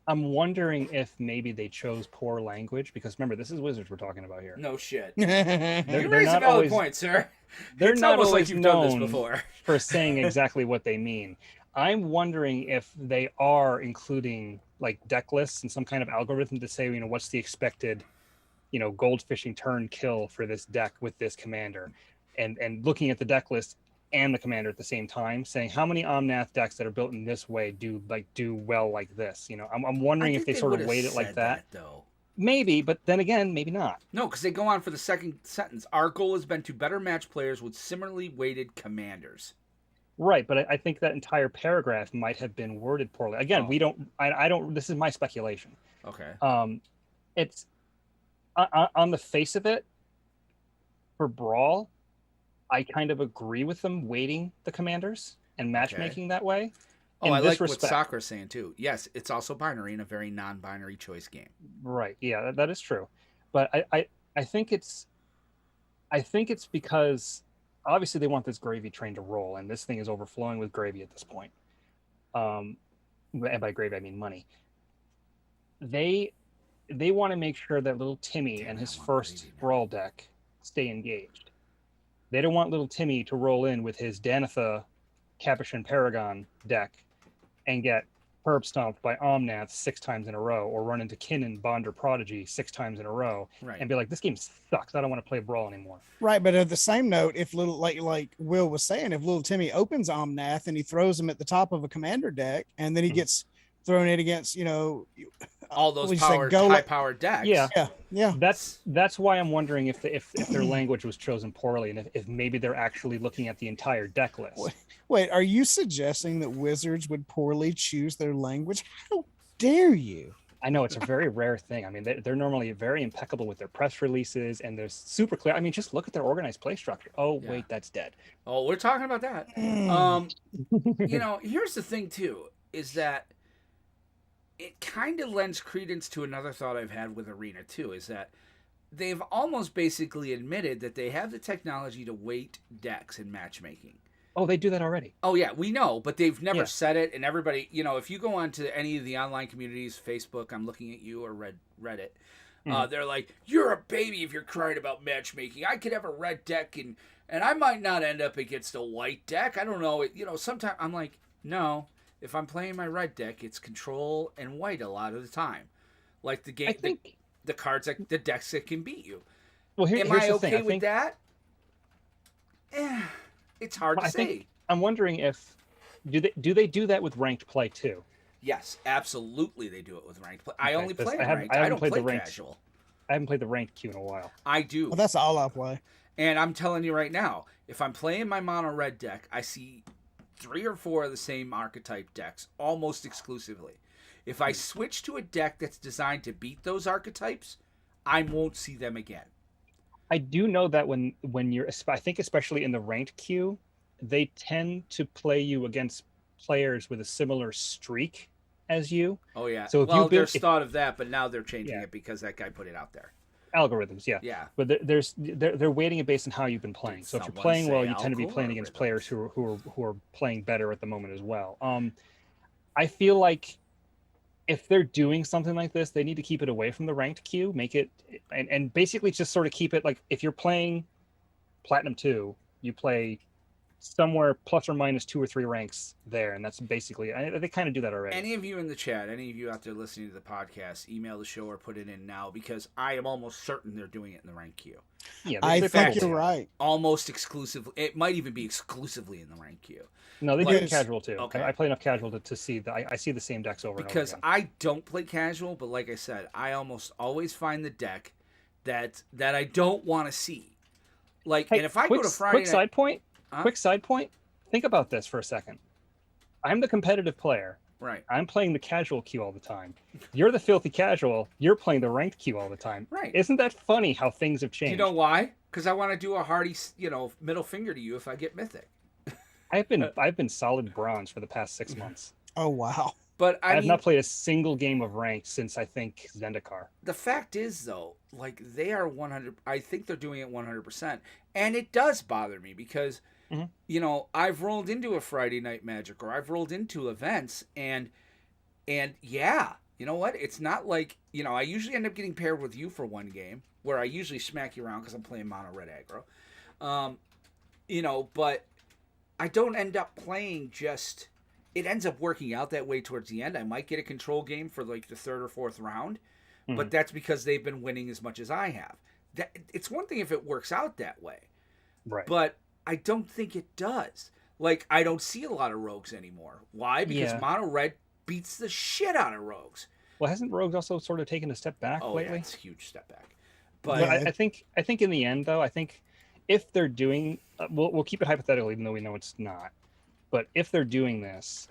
Speaker 3: I'm wondering if maybe they chose poor language, because remember, this is Wizards we're talking about here.
Speaker 1: No shit.
Speaker 3: They're
Speaker 1: raise a valid
Speaker 3: always,
Speaker 1: point, sir.
Speaker 3: They're
Speaker 1: it's
Speaker 3: not
Speaker 1: almost
Speaker 3: alwast
Speaker 1: like you've done this
Speaker 3: known
Speaker 1: before.
Speaker 3: for saying exactly what they mean. I'm wondering if they are including like deck lists and some kind of algorithm to say, what's the expected, goldfishing turn kill for this deck with this commander, and looking at the deck list and the commander at the same time, saying how many Omnath decks that are built in this way do well like this. I'm wondering if they sort of weight it like that.
Speaker 1: Though.
Speaker 3: Maybe, but then again, maybe not.
Speaker 1: No, because they go on for the second sentence. Our goal has been to better match players with similarly weighted commanders.
Speaker 3: Right, but I think that entire paragraph might have been worded poorly. Again, we don't. I don't. This is my speculation.
Speaker 1: Okay.
Speaker 3: It's on the face of it for Brawl. I kind of agree with them weighting the commanders and matchmaking that way.
Speaker 1: Oh, I like what Sakura's saying too. Yes, it's also binary in a very non-binary choice game.
Speaker 3: Right. Yeah, that is true. But I think it's because obviously they want this gravy train to roll, and this thing is overflowing with gravy at this point. And by gravy I mean money. They want to make sure that little Timmy and his first Brawl deck stay engaged. They don't want little Timmy to roll in with his Danitha Capuchin Paragon deck and get curb stomped by Omnath 6 times in a row, or run into Kinnan, Bond, or Prodigy 6 times in a row, and be like, this game sucks. I don't want to play Brawl anymore.
Speaker 2: Right, but at the same note, if little like Will was saying, if little Timmy opens Omnath and he throws him at the top of a commander deck, and then he gets thrown in against
Speaker 1: all those high-powered decks.
Speaker 3: Yeah. That's why I'm wondering if their language was chosen poorly, and if maybe they're actually looking at the entire deck list.
Speaker 2: Wait, are you suggesting that Wizards would poorly choose their language? How dare you?
Speaker 3: I know it's a very rare thing. I mean, they're normally very impeccable with their press releases, and they're super clear. I mean, just look at their organized play structure. Oh, wait, that's dead.
Speaker 1: Oh, we're talking about that. Here's the thing too, is that it kind of lends credence to another thought I've had with Arena too, is that they've almost basically admitted that they have the technology to weight decks in matchmaking.
Speaker 3: Oh, they do that already.
Speaker 1: Oh, yeah, we know, but they've never said it. And everybody, if you go on to any of the online communities, Facebook, I'm looking at you, or Reddit, they're like, you're a baby if you're crying about matchmaking. I could have a red deck, and I might not end up against a white deck. I don't know. Sometimes I'm like, no, if I'm playing my red deck, it's control and white a lot of the time. Like the game, the cards, the decks that can beat you.
Speaker 3: Well,
Speaker 1: am I okay with that? It's hard to say.
Speaker 3: I'm wondering if do they do that with ranked play too?
Speaker 1: Yes, absolutely they do it with ranked play. I only play ranked. I don't play casual.
Speaker 3: I haven't played the ranked queue in a while.
Speaker 1: I do.
Speaker 2: Well, that's all I play.
Speaker 1: And I'm telling you right now, if I'm playing my mono red deck, I see 3 or 4 of the same archetype decks almost exclusively. If I switch to a deck that's designed to beat those archetypes, I won't see them again.
Speaker 3: I do know that when you're, I think especially in the ranked queue, they tend to play you against players with a similar streak as you.
Speaker 1: Oh yeah.
Speaker 3: So
Speaker 1: there's thought of that, but now they're changing it because that guy put it out there.
Speaker 3: Algorithms, yeah.
Speaker 1: Yeah.
Speaker 3: But they're weighting it based on how you've been playing. So if you're playing well, you tend to be playing against players who are playing better at the moment as well. I feel like if they're doing something like this, they need to keep it away from the ranked queue, make it and basically just sort of keep it like, if you're playing Platinum 2, you play somewhere plus or minus 2 or 3 ranks there, and that's basically, they kind of do that already.
Speaker 1: Any of you in the chat, any of you out there listening to the podcast, email the show or put it in now, because I am almost certain they're doing it in the ranked queue.
Speaker 3: Yeah,
Speaker 2: I think you're right.
Speaker 1: Almost exclusively. It might even be exclusively in the ranked queue.
Speaker 3: No, they do it casual too.
Speaker 1: Okay.
Speaker 3: I play enough casual to see that I see the same decks over and over
Speaker 1: because
Speaker 3: again.
Speaker 1: I don't play casual, but like I said, I almost always find the deck that I don't want to see. Like, and if I go to Friday
Speaker 3: quick side point, think about this for a second. I'm the competitive player.
Speaker 1: Right.
Speaker 3: I'm playing the casual queue all the time. You're the filthy casual. You're playing the ranked queue all the time.
Speaker 1: Right.
Speaker 3: Isn't that funny how things have changed?
Speaker 1: You know why? Because I want to do a hearty, middle finger to you if I get mythic.
Speaker 3: I've been solid bronze for the past 6 months.
Speaker 2: Oh wow!
Speaker 1: But
Speaker 3: I have not played a single game of ranked since I think Zendikar.
Speaker 1: The fact is, though, like, they are 100. I think they're doing it 100%, and it does bother me because, I've rolled into a Friday Night Magic, or I've rolled into events, and yeah, you know what? It's not like, I usually end up getting paired with you for one game where I usually smack you around because I'm playing mono red aggro, but I don't end up playing just. It ends up working out that way towards the end. I might get a control game for like the 3rd or 4th round, but that's because they've been winning as much as I have. It's one thing if it works out that way,
Speaker 3: right?
Speaker 1: But I don't think it does. Like, I don't see a lot of rogues anymore. Why? Because mono red beats the shit out of rogues.
Speaker 3: Well, hasn't rogues also sort of taken a step back lately?
Speaker 1: Yeah, it's a huge step back. But
Speaker 3: I think in the end, though, I think if they're doing, we'll keep it hypothetical, even though we know it's not. But if they're doing this,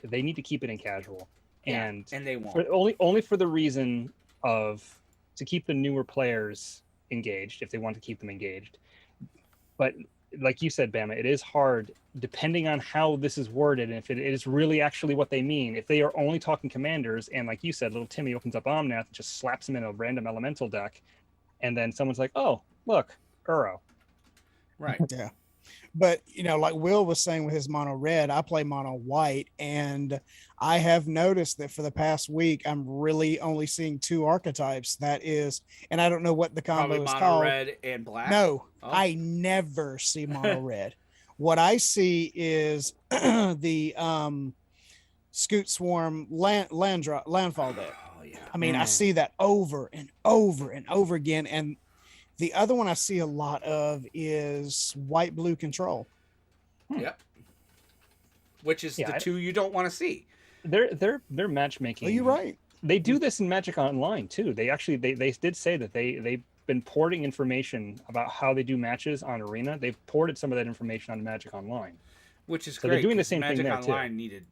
Speaker 3: they need to keep it in casual, and
Speaker 1: they won't.
Speaker 3: Only for the reason of to keep the newer players engaged, if they want to keep them engaged. But like you said, Bama, it is hard depending on how this is worded, and if it is really actually what they mean. If they are only talking commanders, and like you said, little Timmy opens up Omnath and just slaps him in a random elemental deck, and then someone's like, "Oh, look, Uro."
Speaker 1: Right.
Speaker 2: Yeah. But, like Will was saying with his mono red, I play mono white, and I have noticed that for the past week, I'm really only seeing 2 archetypes. That is, and I don't know what the combo is
Speaker 1: mono
Speaker 2: called.
Speaker 1: Red and black?
Speaker 2: No, I never see mono red. What I see is the Scoot Swarm landfall deck.
Speaker 1: Oh yeah.
Speaker 2: I mean, I see that over and over and over again. And the other one I see a lot of is white blue control.
Speaker 1: Yep. Which is the two you don't want to see.
Speaker 3: They're matchmaking.
Speaker 2: Oh, you're right.
Speaker 3: They do this in Magic Online too. They actually they did say that they've been porting information about how they do matches on Arena. They've ported some of that information on Magic Online,
Speaker 1: which is
Speaker 3: so
Speaker 1: great.
Speaker 3: They're doing the same
Speaker 1: Magic
Speaker 3: thing there
Speaker 1: Online
Speaker 3: too.
Speaker 1: needed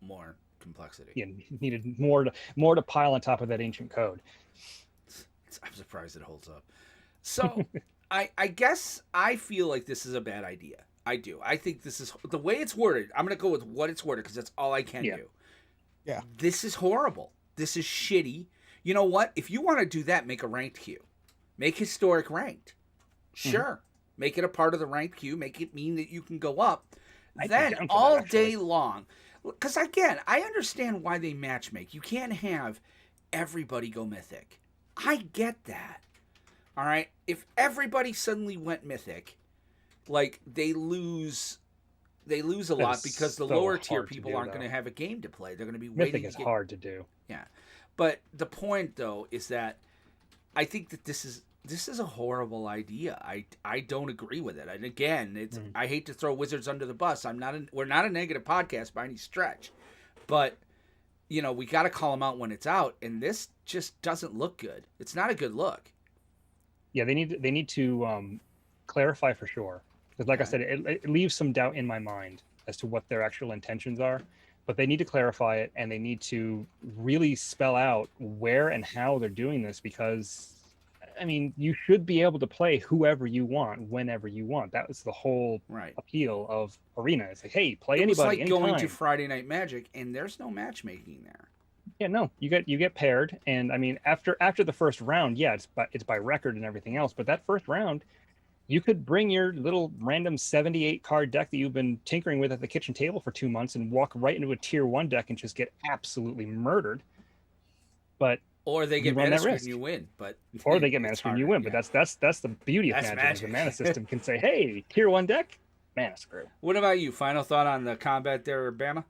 Speaker 1: more complexity.
Speaker 3: Yeah, needed more to pile on top of that ancient code.
Speaker 1: I'm surprised it holds up. So I guess I feel like this is a bad idea. I do. I think this is the way it's worded. I'm going to go with what it's worded because that's all I can do.
Speaker 2: Yeah.
Speaker 1: This is horrible. This is shitty. You know what? If you want to do that, make a ranked queue. Make historic ranked. Sure. Make it a part of the ranked queue. Make it mean that you can go up. Then all day long. Because again, I understand why they matchmake. You can't have everybody go mythic. I get that. All right? If everybody suddenly went mythic, like they lose a lot because the lower tier people aren't going to have a game to play. They're going to be waiting.
Speaker 3: Mythic is hard to do.
Speaker 1: Yeah. But the point though is that I think that this is a horrible idea. I don't agree with it. And again, it's I hate to throw Wizards under the bus. We're not a negative podcast by any stretch. But we got to call them out when it's out, and this just doesn't look good. It's not a good look.
Speaker 3: Yeah, they need to clarify for sure. Because like I said, it leaves some doubt in my mind as to what their actual intentions are. But they need to clarify it, and they need to really spell out where and how they're doing this. Because, I mean, you should be able to play whoever you want, whenever you want. That was the whole appeal of Arena. It's like, hey, play anybody,
Speaker 1: it's like
Speaker 3: anytime.
Speaker 1: going to Friday Night Magic, and there's no matchmaking there.
Speaker 3: Yeah, no, you get paired, and I mean, after the first round, yeah, it's by record and everything else. But that first round, you could bring your little random 78 card deck that you've been tinkering with at the kitchen table for 2 months and walk right into a tier 1 deck and just get absolutely murdered.
Speaker 1: Or they get mana screen and you win.
Speaker 3: Or they get mana screen and you win. But that's the beauty of Magic. The mana system can say, hey, tier 1 deck, mana screw.
Speaker 1: What about you? Final thought on the combat there, Bama?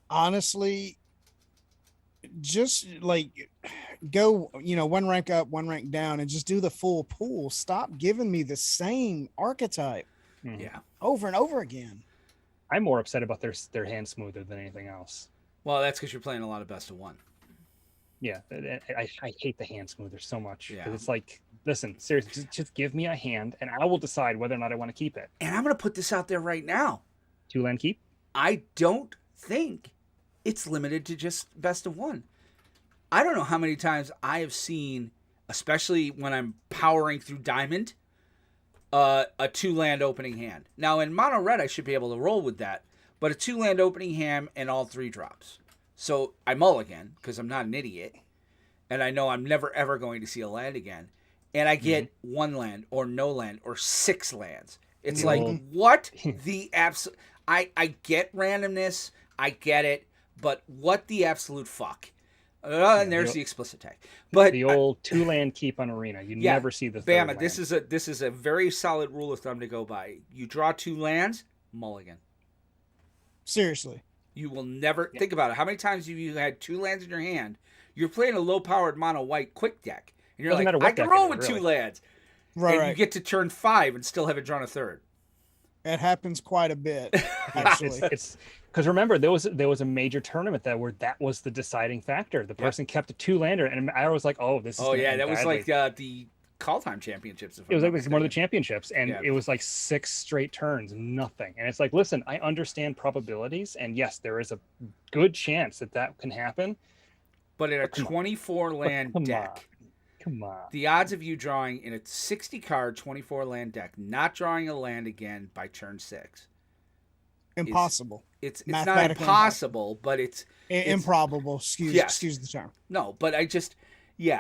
Speaker 2: Honestly, just like go, one rank up, one rank down, and just do the full pool. Stop giving me the same archetype over and over again.
Speaker 3: I'm more upset about their hand smoother than anything else.
Speaker 1: Well, that's because you're playing a lot of best of one.
Speaker 3: Yeah, I hate the hand smoother so much.
Speaker 1: Yeah.
Speaker 3: It's like, listen, seriously, just give me a hand, and I will decide whether or not I want to keep it.
Speaker 1: And I'm going to put this out there right now.
Speaker 3: 2-land keep?
Speaker 1: I don't think it's limited to just best of one. I don't know how many times I have seen, especially when I'm powering through Diamond, a 2-land opening hand. Now, in Mono Red, I should be able to roll with that, but a 2-land opening hand and all 3 drops. So I mulligan, because I'm not an idiot, and I know I'm never, ever going to see a land again, and I get 1 land, or no land, or 6 lands. It's like, what the absolute... I get randomness, I get it, but what the absolute fuck? And there's the explicit tag. But
Speaker 3: the old 2-land keep on Arena. You never see the third
Speaker 1: Bama,
Speaker 3: land.
Speaker 1: this is a very solid rule of thumb to go by. You draw 2 lands, mulligan.
Speaker 2: Seriously.
Speaker 1: You will never think about it. How many times have you had 2 lands in your hand? You're playing a low-powered mono-white quick deck, and you're like, I can roll with 2 lands. Right. You get to turn 5 and still haven't drawn a third.
Speaker 2: It happens quite a bit, actually.
Speaker 3: It's because remember there was a major tournament where that was the deciding factor. The person kept a 2-lander, and I was like, "Oh, this is."
Speaker 1: Oh yeah, that was like the Call Time Championships.
Speaker 3: It was like one of the championships, and it was like 6 straight turns, nothing. And it's like, listen, I understand probabilities, and yes, there is a good chance that can happen.
Speaker 1: But in a 24-land deck.
Speaker 3: Come on.
Speaker 1: The odds of you drawing in a 60-card 24-land deck, not drawing a land again by turn 6.
Speaker 2: Impossible.
Speaker 1: It's not impossible, but it's
Speaker 2: improbable. Excuse the term.
Speaker 1: No, but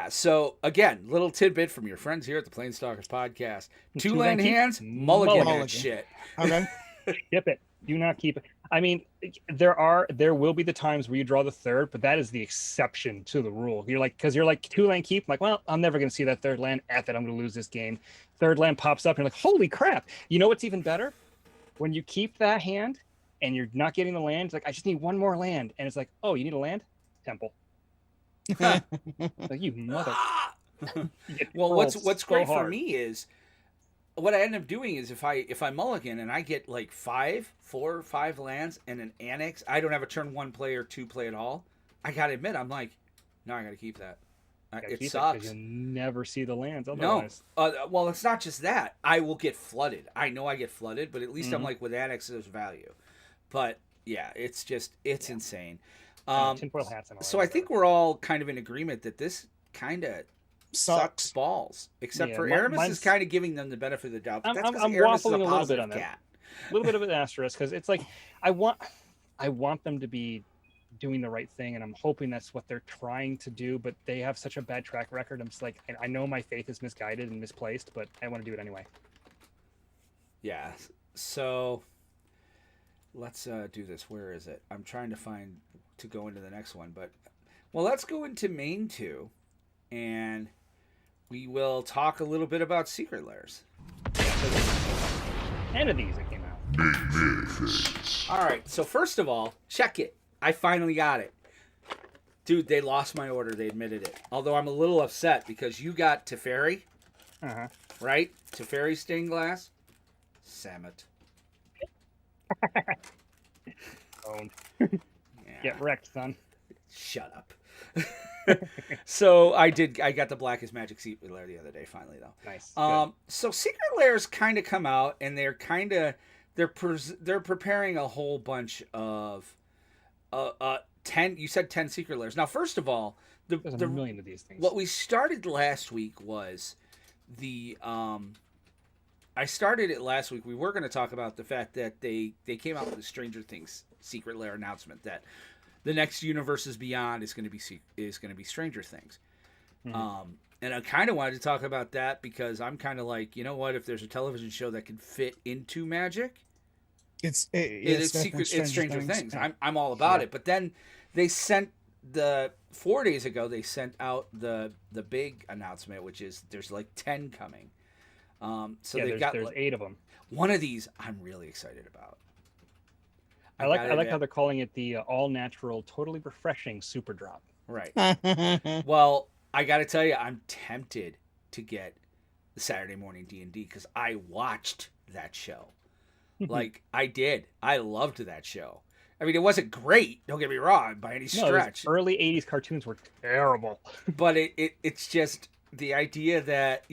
Speaker 1: so again, little tidbit from your friends here at the PlanesTalkers podcast. 2-land hands, mulligan that shit.
Speaker 2: Okay.
Speaker 3: Ship it. Do not keep it. I mean, there will be the times where you draw the third, but that is the exception to the rule. You're like 2-land keep. I'm like, well, I'm never going to see that third land. F it, I'm going to lose this game. Third land pops up, and you're like, holy crap. You know what's even better? When you keep that hand and you're not getting the land. It's like, I just need one more land. And it's like, oh, you need a land? Temple. Like, you mother.
Speaker 1: Well, what's great for me is what I end up doing is if I mulligan and I get like 4 or 5 lands and an annex, I don't have a turn 1 play or 2 play at all. I gotta admit, I'm like, no, I gotta keep that. It sucks.
Speaker 3: You'll never see the lands otherwise.
Speaker 1: No. Well, it's not just that. I will get flooded. I know I get flooded, but at least I'm like, with annex, there's value. But yeah, it's insane.
Speaker 3: Tinfoil hats and all
Speaker 1: so I think we're all kind of in agreement that this kind of sucks balls, except for Aramis is kind of giving them the benefit of the doubt. But
Speaker 3: I'm waffling a little bit on that. A little bit of an asterisk, because it's like I want them to be doing the right thing, and I'm hoping that's what they're trying to do, but they have such a bad track record. I'm just like, I know my faith is misguided and misplaced, but I want to do it anyway.
Speaker 1: Yeah. So let's do this. Where is it? I'm trying to go into the next one, but let's go into main 2, and we will talk a little bit about secret lairs.
Speaker 3: 10 of these that came out.
Speaker 1: All right. So first of all, check it. I finally got it. Dude, they lost my order. They admitted it. Although I'm a little upset because you got Teferi.
Speaker 3: Uh-huh.
Speaker 1: Right? Teferi stained glass. Sammet.
Speaker 3: Owned. Get wrecked, son.
Speaker 1: Shut up. So I got the Blackest Magic Secret Lair the other day, finally, though.
Speaker 3: Nice.
Speaker 1: So Secret Lairs kind of come out, and they're kind of they're preparing a whole bunch of 10. You said 10 Secret Lairs. Now, first of all,
Speaker 3: there's a million of these things.
Speaker 1: What we started last week was I started it last week. We were going to talk about the fact that they came out with a Stranger Things Secret Lair announcement that the next Universes Beyond is going to be Stranger Things. Mm-hmm. And I kind of wanted to talk about that because I'm kind of like, you know what? If there's a television show that can fit into Magic, it's Stranger Things. I'm all about it. But then they sent 4 days ago. They sent out the big announcement, which is there's like 10 coming. So they've got
Speaker 3: there's 8 of them. One
Speaker 1: of these I'm really excited about.
Speaker 3: I like how they're calling it the all natural, totally refreshing super drop.
Speaker 1: Right. Well, I got to tell you, I'm tempted to get the Saturday morning D&D because I watched that show. Like I did. I loved that show. I mean, it wasn't great. Don't get me wrong by any stretch.
Speaker 3: Early 80s cartoons were terrible.
Speaker 1: But it's just the idea that,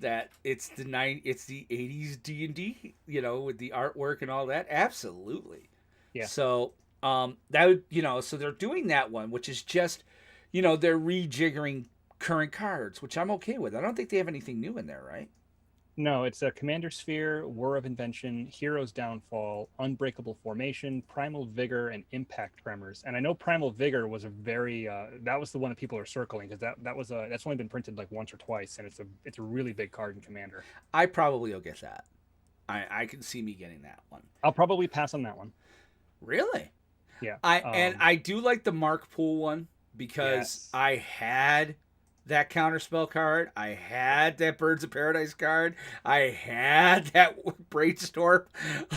Speaker 1: that it's the 80s D&D, with the artwork and all that. Absolutely.
Speaker 3: Yeah.
Speaker 1: So, that would, so they're doing that one, which is just, they're rejiggering current cards, which I'm okay with. I don't think they have anything new in there, right?
Speaker 3: No, it's a Commander Sphere, War of Invention, Hero's Downfall, Unbreakable Formation, Primal Vigor, and Impact Tremors. And I know Primal Vigor was a very that was the one that people are circling because that's only been printed like once or twice, and it's a really big card in Commander.
Speaker 1: I probably will get that. I can see me getting that one.
Speaker 3: I'll probably pass on that one.
Speaker 1: Really?
Speaker 3: Yeah.
Speaker 1: I do like the Mark Pool one because I had that counterspell card. I had that Birds of Paradise card. I had that Brainstorm.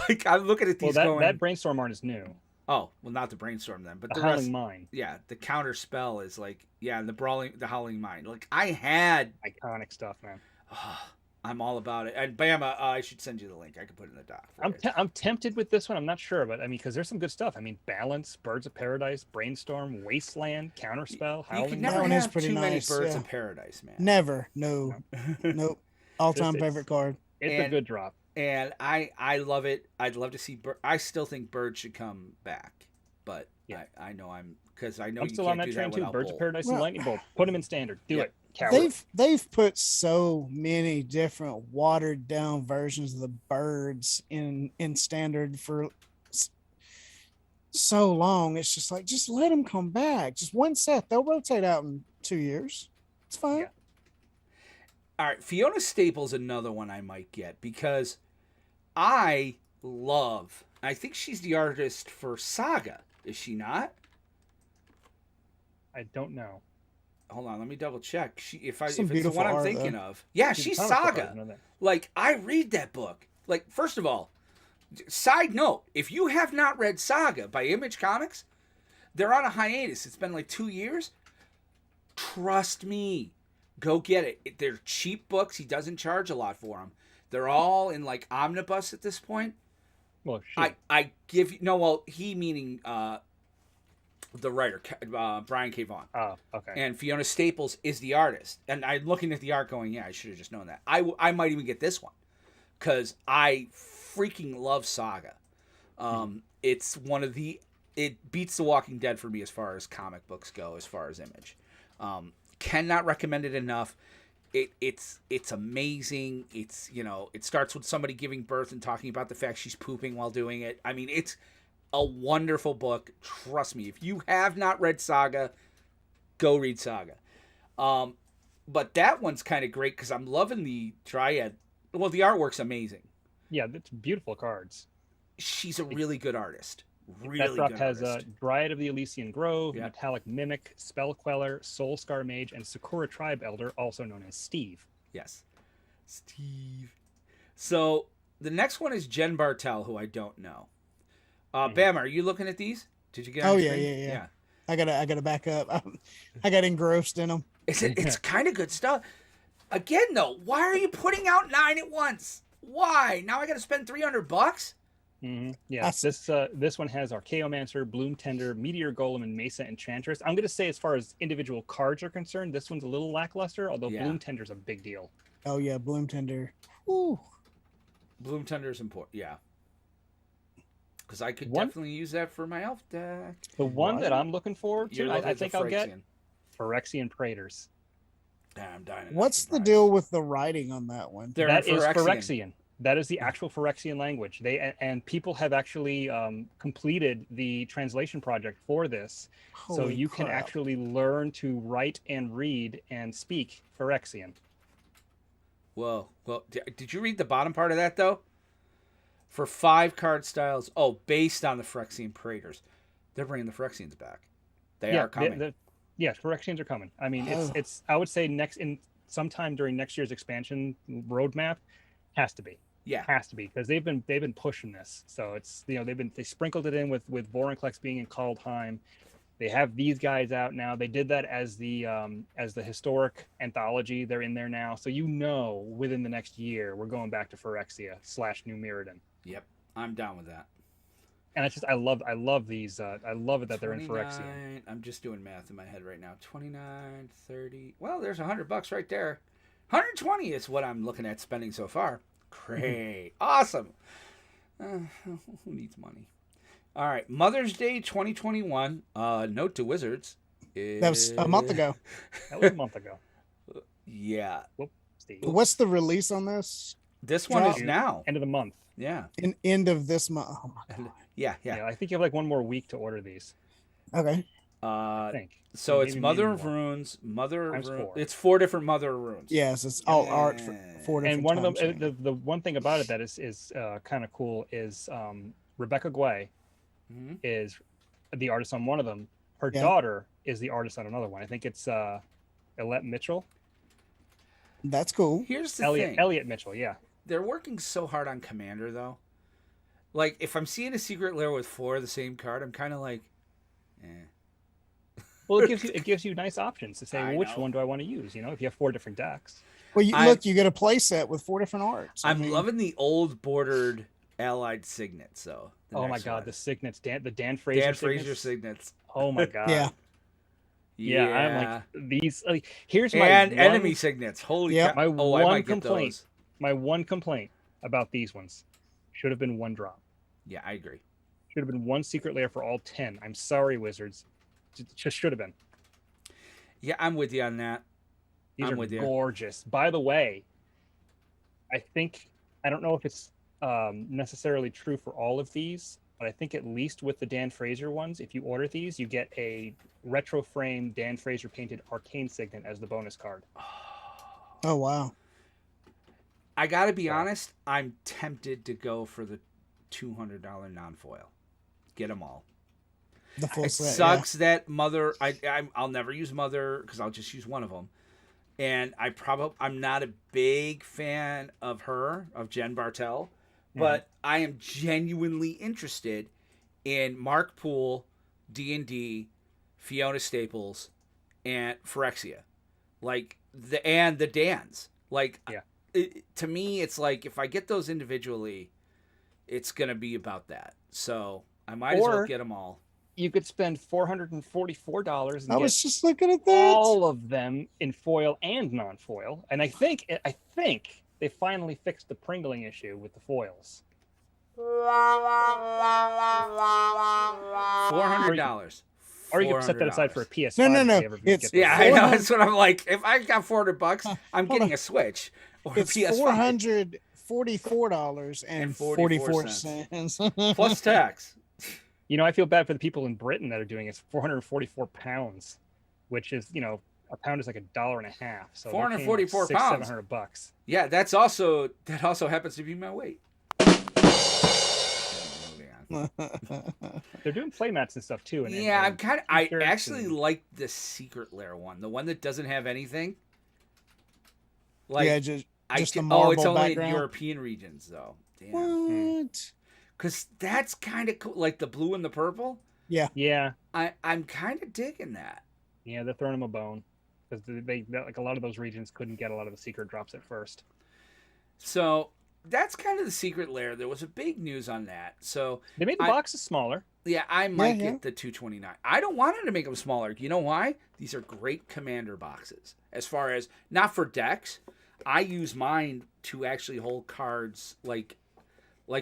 Speaker 1: Like, I'm looking at these
Speaker 3: that Brainstorm art is new.
Speaker 1: Oh, well, not the Brainstorm then, but
Speaker 3: the Howling Mind.
Speaker 1: Yeah, the counterspell is like, and the Howling Mind. Like, I had
Speaker 3: iconic stuff, man.
Speaker 1: I'm all about it. And Bama, I should send you the link. I can put it in the doc.
Speaker 3: I'm tempted with this one. I'm not sure, but I mean, because there's some good stuff. I mean, Balance, Birds of Paradise, Brainstorm, Wasteland, Counterspell, Howling.
Speaker 1: You can never have too many Birds of Paradise, man.
Speaker 2: Never. No. Nope. All-time favorite card.
Speaker 3: It's a good drop.
Speaker 1: And I love it. I'd love to see. I still think Birds should come back, but yeah. I know I'm
Speaker 3: still on that train too. Birds of Paradise and Lightning Bolt. Put them in Standard. Do it.
Speaker 2: Coward. They've put so many different watered down versions of the birds in Standard for so long. It's just like, just let them come back. Just one set. They'll rotate out in 2 years. It's fine.
Speaker 1: Yeah. All right, Fiona Staples, another one I might get because I think she's the artist for Saga. Is she not?
Speaker 3: I don't know.
Speaker 1: Hold on, let me double check. If it's the one I'm thinking of. Yeah, she's Saga.
Speaker 3: Art,
Speaker 1: like, I read that book. Like, first of all, Side note, if you have not read Saga by Image Comics, they're on a hiatus. It's been like 2 years. Trust me. Go get it. They're cheap books. He doesn't charge a lot for them. They're all in like omnibus at this point.
Speaker 3: Well, shoot.
Speaker 1: I give you... No, well, he meaning the writer, Brian K. Vaughan.
Speaker 3: Oh, okay.
Speaker 1: And Fiona Staples is the artist. And I'm looking at the art going, yeah, I should have just known that. I might even get this one. Because I freaking love Saga. It's one of the... It beats The Walking Dead for me as far as comic books go, as far as Image. Cannot recommend it enough. It's amazing. It's, you know, it starts with somebody giving birth and talking about the fact she's pooping while doing it. I mean, it's a wonderful book. Trust me. If you have not read Saga, go read Saga. But that one's kind of great because I'm loving the Dryad. Well, the artwork's amazing.
Speaker 3: Yeah, it's beautiful cards.
Speaker 1: She's a really good artist. Really
Speaker 3: that drop
Speaker 1: good
Speaker 3: has
Speaker 1: artist.
Speaker 3: Dryad of the Elysian Grove,
Speaker 1: Yeah.
Speaker 3: Metallic Mimic, Spell Queller, Soul Scar Mage, and Sakura Tribe Elder, also known as Steve.
Speaker 1: Yes. Steve. So the next one is Jen Bartel, who I don't know. Bam, are you looking at these? Did you get on
Speaker 2: Oh
Speaker 1: your
Speaker 2: yeah,
Speaker 1: screen?
Speaker 2: yeah. I gotta back up. I got engrossed in them.
Speaker 1: It's kind of good stuff. Again, though, why are you putting out 9 at once? Why? Now I got to spend $300?
Speaker 3: Mm-hmm. Yeah, this one has Archaeomancer, Bloom Tender, Meteor Golem, and Mesa Enchantress. I'm going to say, as far as individual cards are concerned, this one's a little lackluster, although
Speaker 1: Yeah.
Speaker 3: Bloom Tender's a big deal.
Speaker 2: Oh yeah, Bloom Tender. Ooh.
Speaker 1: Bloom Tender is important. Yeah. Because I could
Speaker 3: One-
Speaker 1: definitely use that for my elf deck.
Speaker 3: The one that I'm looking forward
Speaker 1: You're
Speaker 3: to,
Speaker 1: looking
Speaker 3: I
Speaker 1: at the
Speaker 3: think I'll get
Speaker 1: Phyrexian.
Speaker 3: Phyrexian Praetors.
Speaker 1: I'm dying. to
Speaker 2: What's
Speaker 1: know
Speaker 2: the deal with the writing on that one?
Speaker 1: They're
Speaker 3: That
Speaker 1: in
Speaker 3: is
Speaker 1: Phyrexian.
Speaker 3: Phyrexian. That is the actual Phyrexian language. And people have actually completed the translation project for this, so
Speaker 2: Holy
Speaker 3: you can
Speaker 2: crap.
Speaker 3: actually learn to write and read and speak Phyrexian.
Speaker 1: Whoa. Well, did you read the bottom part of that, though? For 5 card styles, based on the Phyrexian Praetors. They're bringing the Phyrexians back. They are coming.
Speaker 3: Yeah, Phyrexians are coming. I mean, it's I would say sometime during next year's expansion roadmap has to be.
Speaker 1: Yeah.
Speaker 3: Has to be, because they've been pushing this. So it's, you know, they sprinkled it in with Vorinclex being in Kaldheim. They have these guys out now. They did that as the historic anthology. They're in there now. So, you know, within the next year we're going back to Phyrexia / New Mirrodin.
Speaker 1: Yep. I'm down with that.
Speaker 3: And it's just I love these I love it that they're in Phyrexia.
Speaker 1: 29, I'm just doing math in my head right now. 29, 30. Well, there's $100 right there. 120 is what I'm looking at spending so far. Great. Awesome. Who needs money? All right. Mother's Day 2021. Note to Wizards.
Speaker 2: That was a month ago.
Speaker 3: That was a month ago.
Speaker 1: Yeah.
Speaker 3: Whoop, Steve.
Speaker 2: What's the release on this?
Speaker 1: This one is now.
Speaker 3: End of the month.
Speaker 1: Yeah.
Speaker 2: End of this month. Oh my god.
Speaker 1: Yeah.
Speaker 3: Yeah, I think you have like one more week to order these.
Speaker 2: Okay.
Speaker 3: I think.
Speaker 1: So it's
Speaker 3: Maybe
Speaker 1: Mother of
Speaker 3: more.
Speaker 1: Runes, Mother of
Speaker 3: Times
Speaker 1: Runes.
Speaker 3: 4.
Speaker 1: It's 4 different Mother of Runes.
Speaker 2: Yes, it's all art for 4 different
Speaker 3: And one of them,
Speaker 2: times.
Speaker 3: the one thing about it that is kind of cool is Rebecca Guay
Speaker 1: Mhm.
Speaker 3: is the artist on one of them. Her
Speaker 2: Yeah.
Speaker 3: daughter is the artist on another one. I think it's Elliot Mitchell.
Speaker 2: That's cool.
Speaker 1: Here's the thing.
Speaker 3: Elliot Mitchell, yeah.
Speaker 1: They're working so hard on Commander, though. Like, if I'm seeing a Secret Lair with 4 of the same card, I'm kind of like,
Speaker 3: Well, it gives you nice options to say,
Speaker 1: I
Speaker 3: well, which
Speaker 1: know.
Speaker 3: one do I want to use? You know, if you have 4 different decks.
Speaker 2: Well,
Speaker 1: I'm-
Speaker 2: you get a play set with 4 different arts. I
Speaker 1: I'm
Speaker 2: mean,
Speaker 1: loving the old bordered allied signets, though. the
Speaker 3: Oh my
Speaker 1: next
Speaker 3: God,
Speaker 1: one.
Speaker 3: the signets, the Dan Fraser.
Speaker 1: Dan
Speaker 3: signets.
Speaker 1: Fraser signets.
Speaker 3: Oh my God.
Speaker 2: Yeah.
Speaker 3: Yeah, I'm like these. Here's my
Speaker 1: And
Speaker 3: one,
Speaker 1: enemy signets. Holy
Speaker 2: Yep.
Speaker 1: cow.
Speaker 3: My
Speaker 1: I
Speaker 3: one
Speaker 1: might get
Speaker 3: complaint.
Speaker 1: those.
Speaker 3: My one complaint about these ones should have been 1 drop.
Speaker 1: Yeah, I agree.
Speaker 3: Should have been 1 secret layer for all 10. I'm sorry, Wizards. Just should have been.
Speaker 1: Yeah, I'm with you on that.
Speaker 3: These
Speaker 1: I'm
Speaker 3: are
Speaker 1: with you.
Speaker 3: gorgeous. By the way, I don't know if it's necessarily true for all of these, but I think at least with the Dan Fraser ones, if you order these, you get a retro frame Dan Fraser painted arcane signet as the bonus card.
Speaker 2: oh wow.
Speaker 1: I got to be honest, I'm tempted to go for the $200 non-foil. Get them all.
Speaker 2: The full
Speaker 1: It
Speaker 2: set. yeah.
Speaker 1: sucks that Mother. I'll never use Mother because I'll just use one of them, and I'm not a big fan of Jen Bartel, but I am genuinely interested in Mark Poole, D&D, Fiona Staples, and Phyrexia, like the Dans. Like, to me, it's like if I get those individually, it's gonna be about that. So I might as well get them all.
Speaker 3: You could spend $444 and
Speaker 2: I was just looking at that.
Speaker 3: all of them in foil and non-foil. And I think they finally fixed the Pringling issue with the foils.
Speaker 1: $400.
Speaker 3: Or you could set that aside for a PS5.
Speaker 2: No.
Speaker 3: It's
Speaker 1: I know. That's what I'm like. If I got $400, I'm getting a Switch or a PS5.
Speaker 2: $444.44
Speaker 1: plus tax.
Speaker 3: You know, I feel bad for the people in Britain that are doing it. It's 444 pounds, which is, you know, a pound is like $1.50. So
Speaker 1: 444 pounds.
Speaker 3: $700.
Speaker 1: Yeah, that also happens to be my weight.
Speaker 3: They're doing playmats and stuff too.
Speaker 1: I actually like the Secret Lair one, the one that doesn't have anything. Like,
Speaker 2: just a marble
Speaker 1: it's only
Speaker 2: background.
Speaker 1: in European regions though. Damn.
Speaker 2: What?
Speaker 1: Because that's kind of cool, like the blue and the purple.
Speaker 3: Yeah.
Speaker 1: I'm kind of digging that.
Speaker 3: Yeah, they're throwing them a bone because they like a lot of those regions couldn't get a lot of the secret drops at first.
Speaker 1: So that's kind of the Secret Lair. There was a big news on that. So
Speaker 3: they made the boxes smaller.
Speaker 1: Yeah, I might get the 229. I don't want them to make them smaller. You know why? These are great commander boxes. As far as not for decks, I use mine to actually hold cards like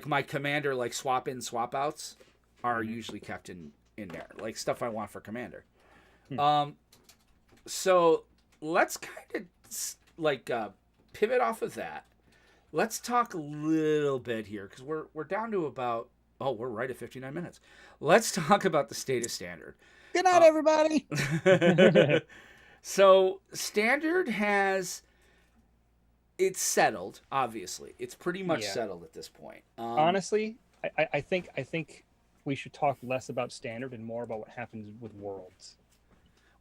Speaker 1: my commander, like swap in, swap outs are usually kept in there, like stuff I want for commander. So let's kind of like pivot off of that. Let's talk a little bit here because we're down to about we're right at 59 minutes. Let's talk about the state of Standard.
Speaker 2: Good night, everybody.
Speaker 1: So Standard it's settled. Obviously, it's pretty much settled at this point.
Speaker 3: Honestly, I think we should talk less about Standard and more about what happens with Worlds.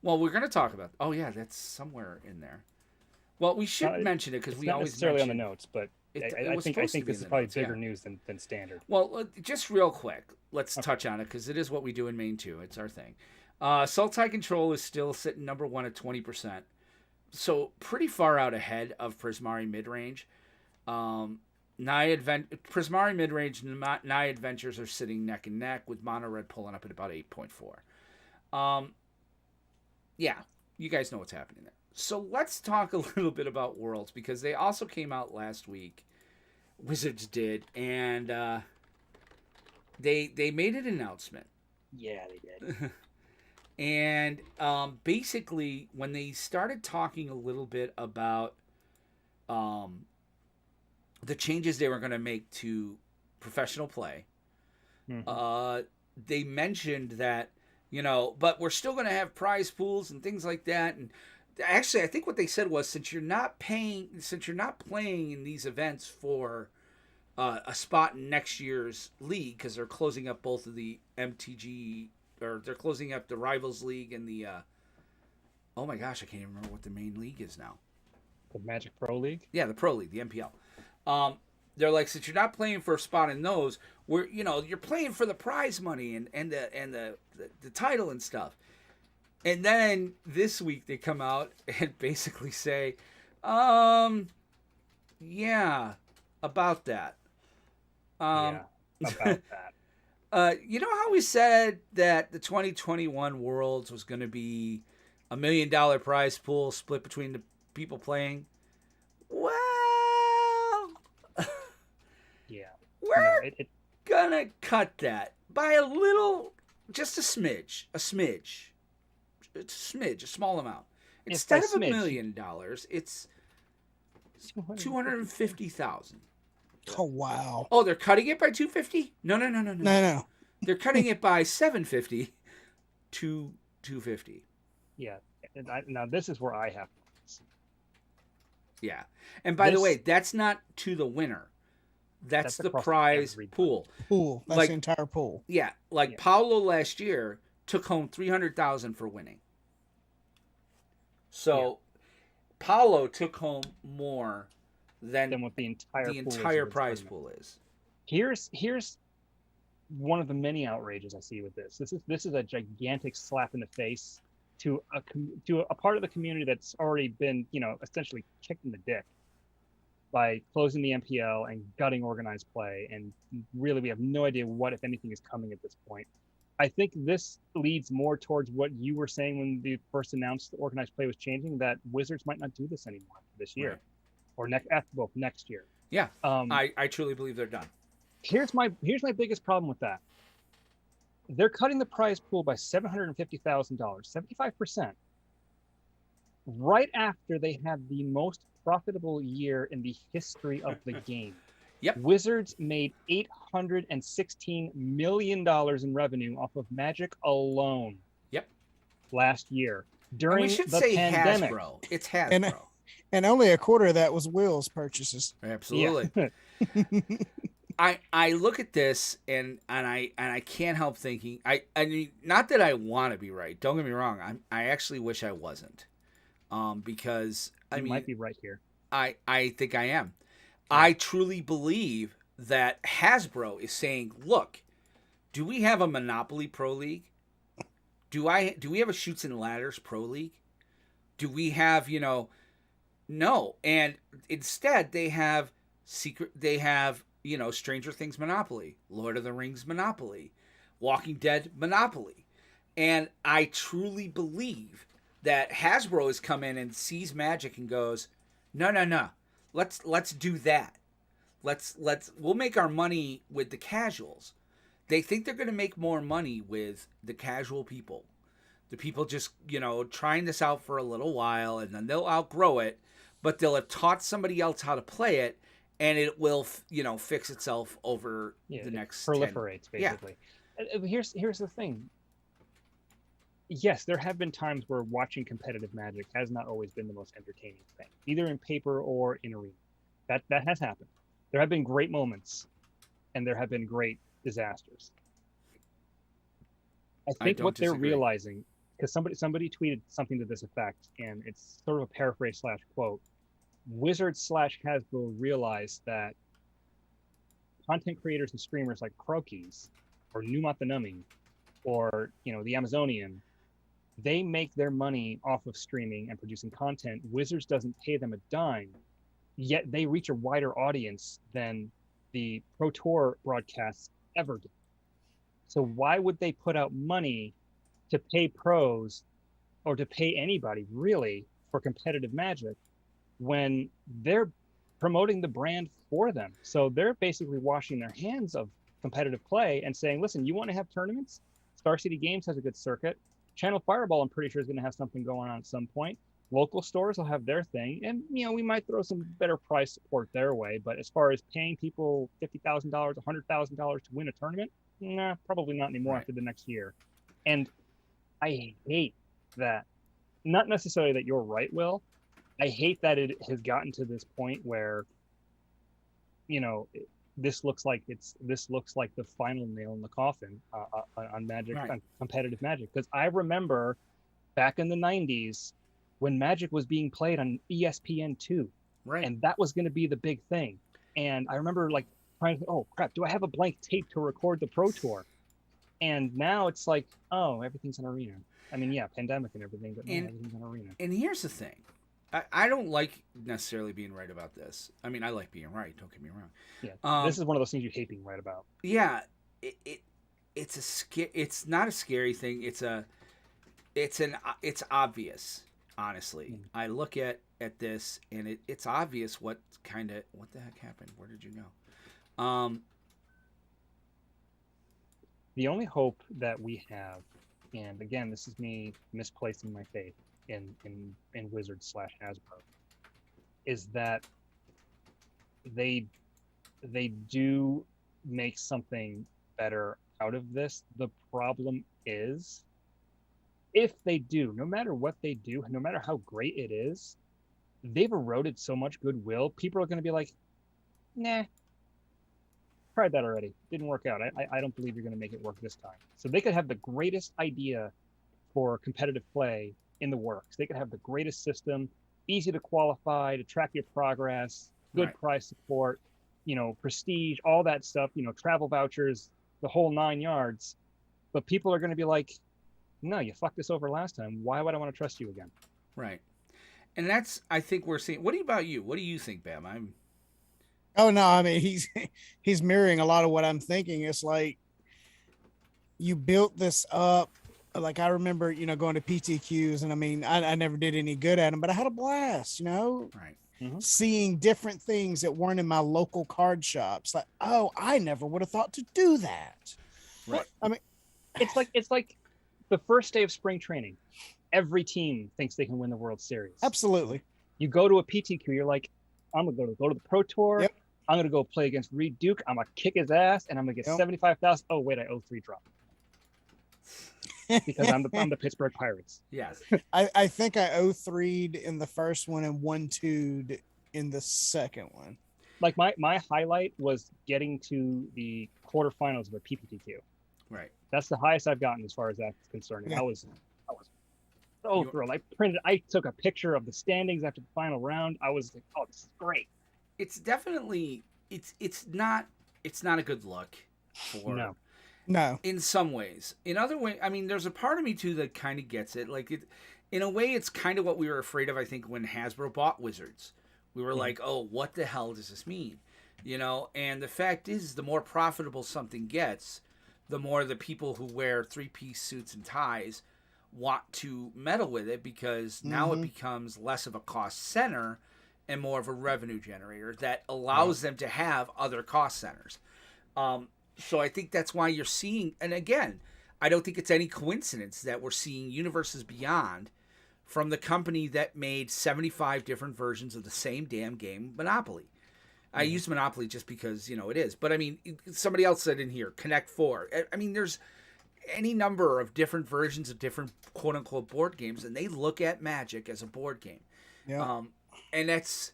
Speaker 1: Well, we're going to talk about. Oh yeah, that's somewhere in there. Well, we should mention it because we
Speaker 3: not
Speaker 1: always
Speaker 3: necessarily
Speaker 1: mention
Speaker 3: on the notes, but
Speaker 1: I
Speaker 3: think this is probably bigger news than Standard.
Speaker 1: Well, just real quick, let's touch on it because it is what we do in main 2. It's our thing. Sultai Control is still sitting number 1 at 20%. So pretty far out ahead of Prismari Midrange. Prismari Midrange and Naya Adventures are sitting neck and neck with Mono Red pulling up at about 8.4. Yeah, you guys know what's happening there. So let's talk a little bit about Worlds because they also came out last week. Wizards did, and they made an announcement.
Speaker 3: Yeah, they did.
Speaker 1: And basically, when they started talking a little bit about the changes they were going to make to professional play, they mentioned that, but we're still going to have prize pools and things like that. And actually, I think what they said was since you're not playing in these events for a spot in next year's league, because they're closing up both of the MTG, or they're closing up the Rivals League and the oh my gosh, I can't even remember what the main league is now.
Speaker 3: The Magic Pro League?
Speaker 1: Yeah, the Pro League, the MPL. They're like, since you're not playing for a spot in those, you're playing for the prize money and the title and stuff. And then this week they come out and basically say, yeah, about that.
Speaker 3: About that.
Speaker 1: You know how we said that the 2021 Worlds was going to be $1 million prize pool split between the people playing? Well,
Speaker 3: yeah,
Speaker 1: we're gonna cut that by a little, just a smidge, a small amount. Instead of $1 million, it's 250,000.
Speaker 2: Oh wow!
Speaker 1: Oh, they're cutting it by 250? No.
Speaker 2: No.
Speaker 1: They're cutting it by 750 to 250.
Speaker 3: Yeah. Now this is where I have.
Speaker 1: Yeah. And by the way, that's not to the winner. That's the prize pool.
Speaker 2: That's the entire pool.
Speaker 1: Yeah. Paolo last year took home 300,000 for winning. So Paolo took home more than
Speaker 3: what the entire
Speaker 1: prize pool is.
Speaker 3: Here's one of the many outrages I see with this. This is a gigantic slap in the face to a part of the community that's already been, essentially kicked in the dick by closing the MPL and gutting organized play. And really, we have no idea what, if anything, is coming at this point. I think this leads more towards what you were saying when they first announced the organized play was changing, that Wizards might not do this anymore this year, or next year.
Speaker 1: Yeah, I truly believe they're done.
Speaker 3: Here's my biggest problem with that. They're cutting the prize pool by $750,000, 75%, right after they had the most profitable year in the history of the game.
Speaker 1: Yep.
Speaker 3: Wizards made $816 million in revenue off of Magic alone.
Speaker 1: Yep.
Speaker 3: Last year during
Speaker 1: we should
Speaker 3: the
Speaker 1: say
Speaker 3: pandemic.
Speaker 1: Hasbro. It's Hasbro.
Speaker 2: And only a quarter of that was Will's purchases.
Speaker 1: Absolutely. Yeah. I look at this and I can't help thinking. I mean, not that I want to be right. Don't get me wrong. I actually wish I wasn't. Because I mean,
Speaker 3: might be right here.
Speaker 1: I think I am. I truly believe that Hasbro is saying, look, do we have a Monopoly Pro League? Do we have a Chutes and Ladders Pro League? Do we have, no. And instead they have Stranger Things Monopoly, Lord of the Rings Monopoly, Walking Dead Monopoly. And I truly believe that Hasbro has come in and sees Magic and goes, no. Let's do that. We'll make our money with the casuals. They think they're going to make more money with the casual people. The people just, trying this out for a little while, and then they'll outgrow it, but they'll have taught somebody else how to play it, and it will, fix itself over the next
Speaker 3: proliferates, 10. Basically. Yeah. Here's the thing. Yes, there have been times where watching competitive Magic has not always been the most entertaining thing, either in paper or in arena. That has happened. There have been great moments, and there have been great disasters. I think what they're realizing, because somebody tweeted something to this effect, and it's sort of a paraphrase / quote. Wizards / Hasbro realized that content creators and streamers like Crokies or Numat the Numbing or the Amazonian, they make their money off of streaming and producing content. Wizards doesn't pay them a dime, yet they reach a wider audience than the Pro Tour broadcasts ever did. So why would they put out money to pay pros or to pay anybody really for competitive Magic when they're promoting the brand for them? So they're basically washing their hands of competitive play and saying, listen, you want to have tournaments? Star City Games has a good circuit. Channel Fireball, I'm pretty sure, is going to have something going on at some point. Local stores will have their thing. And, we might throw some better price support their way. But as far as paying people $50,000, $100,000 to win a tournament, nah, probably not anymore after the next year. And I hate that. Not necessarily that you're right, Will. I hate that it has gotten to this point where, this looks like the final nail in the coffin on Magic, on competitive Magic. Because I remember back in the 90s when Magic was being played on ESPN2, and that was going to be the big thing. And I remember trying to, oh crap, do I have a blank tape to record the Pro Tour? And now it's like, oh, everything's an arena. I mean, yeah, pandemic and everything, but everything's an arena.
Speaker 1: And here's the thing. I don't like necessarily being right about this. I mean, I like being right. Don't get me wrong.
Speaker 3: Yeah, this is one of those things you hate being right about.
Speaker 1: Yeah, it's not a scary thing. It's obvious. Honestly, I look at this and it's obvious what the heck happened. Where did you go?
Speaker 3: The only hope that we have, and again, this is me misplacing my faith in Wizards / Hasbro, is that they do make something better out of this. The problem is, if they do, no matter what they do, no matter how great it is, they've eroded so much goodwill. People are going to be like, nah, tried that already. Didn't work out. I don't believe you're going to make it work this time. So they could have the greatest idea for competitive play in the works. They could have the greatest system, easy to qualify, to track your progress, good price support. prestige, all that stuff, travel vouchers, the whole 9 yards. But people are going to be like, no, you fucked us over last time. Why would I want to trust you again?
Speaker 1: Right. And that's, I think we're seeing. What about you? What do you think, Bam?
Speaker 2: Oh no, I mean he's mirroring a lot of what I'm thinking. It's like you built this up. Like I remember, going to PTQs, and I mean, I never did any good at them, but I had a blast,
Speaker 1: Right.
Speaker 2: seeing different things that weren't in my local card shops. Like, oh, I never would have thought to do that.
Speaker 1: Right.
Speaker 2: I mean,
Speaker 3: it's like the first day of spring training. Every team thinks they can win the World Series.
Speaker 2: Absolutely.
Speaker 3: You go to a PTQ, you're like, I'm gonna go to the Pro Tour.
Speaker 2: Yep.
Speaker 3: I'm gonna go play against Reed Duke. I'm gonna kick his ass, and I'm gonna get 75,000. Oh wait, I owe 3 drop because I'm the Pittsburgh Pirates.
Speaker 1: Yes.
Speaker 2: I think I 0-3'd in the first one and 1-2'd in the second one.
Speaker 3: Like my highlight was getting to the quarterfinals of a PPTQ.
Speaker 1: Right.
Speaker 3: That's the highest I've gotten as far as that's concerned.
Speaker 2: Yeah.
Speaker 3: I was so thrilled. I took a picture of the standings after the final round. I was like, oh, this is great.
Speaker 1: It's definitely it's not a good look for
Speaker 2: No.
Speaker 1: In some ways. In other ways, I mean, there's a part of me too that kind of gets it. Like in a way, it's kind of what we were afraid of. I think when Hasbro bought Wizards, we were like, oh, what the hell does this mean? And the fact is, the more profitable something gets, the more the people who wear 3-piece suits and ties want to meddle with it, because now it becomes less of a cost center and more of a revenue generator that allows them to have other cost centers. So I think that's why you're seeing, and again, I don't think it's any coincidence that we're seeing Universes Beyond from the company that made 75 different versions of the same damn game, Monopoly. I use Monopoly just because, it is. But I mean, somebody else said in here, Connect 4. I mean, there's any number of different versions of different quote-unquote board games, and they look at Magic as a board game.
Speaker 2: Yeah.
Speaker 1: And that's,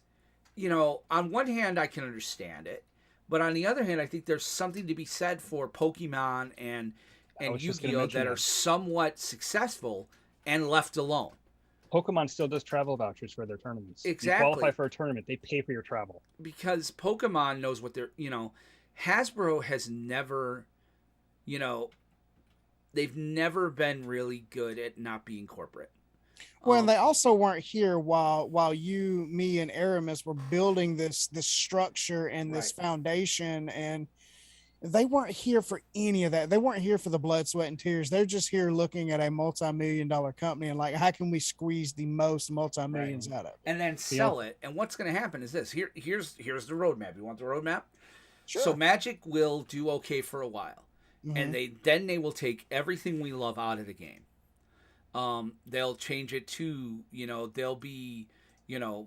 Speaker 1: on one hand, I can understand it. But on the other hand, I think there's something to be said for Pokemon and Yu-Gi-Oh! That are somewhat successful and left alone.
Speaker 3: Pokemon still does travel vouchers for their tournaments.
Speaker 1: Exactly.
Speaker 3: You qualify for a tournament, they pay for your travel.
Speaker 1: Because Pokemon knows what they're, Hasbro has never, they've never been really good at not being corporate.
Speaker 2: Well, and they also weren't here while you, me, and Aramis were building this structure and this foundation, and they weren't here for any of that. They weren't here for the blood, sweat, and tears. They're just here looking at a multi-million-dollar company and like, how can we squeeze the most multi-millions out of it,
Speaker 1: and then sell it? And what's going to happen is this. Here's the roadmap. You want the roadmap?
Speaker 2: Sure.
Speaker 1: So Magic will do okay for a while, and they will take everything we love out of the game. They'll change it to, they'll be,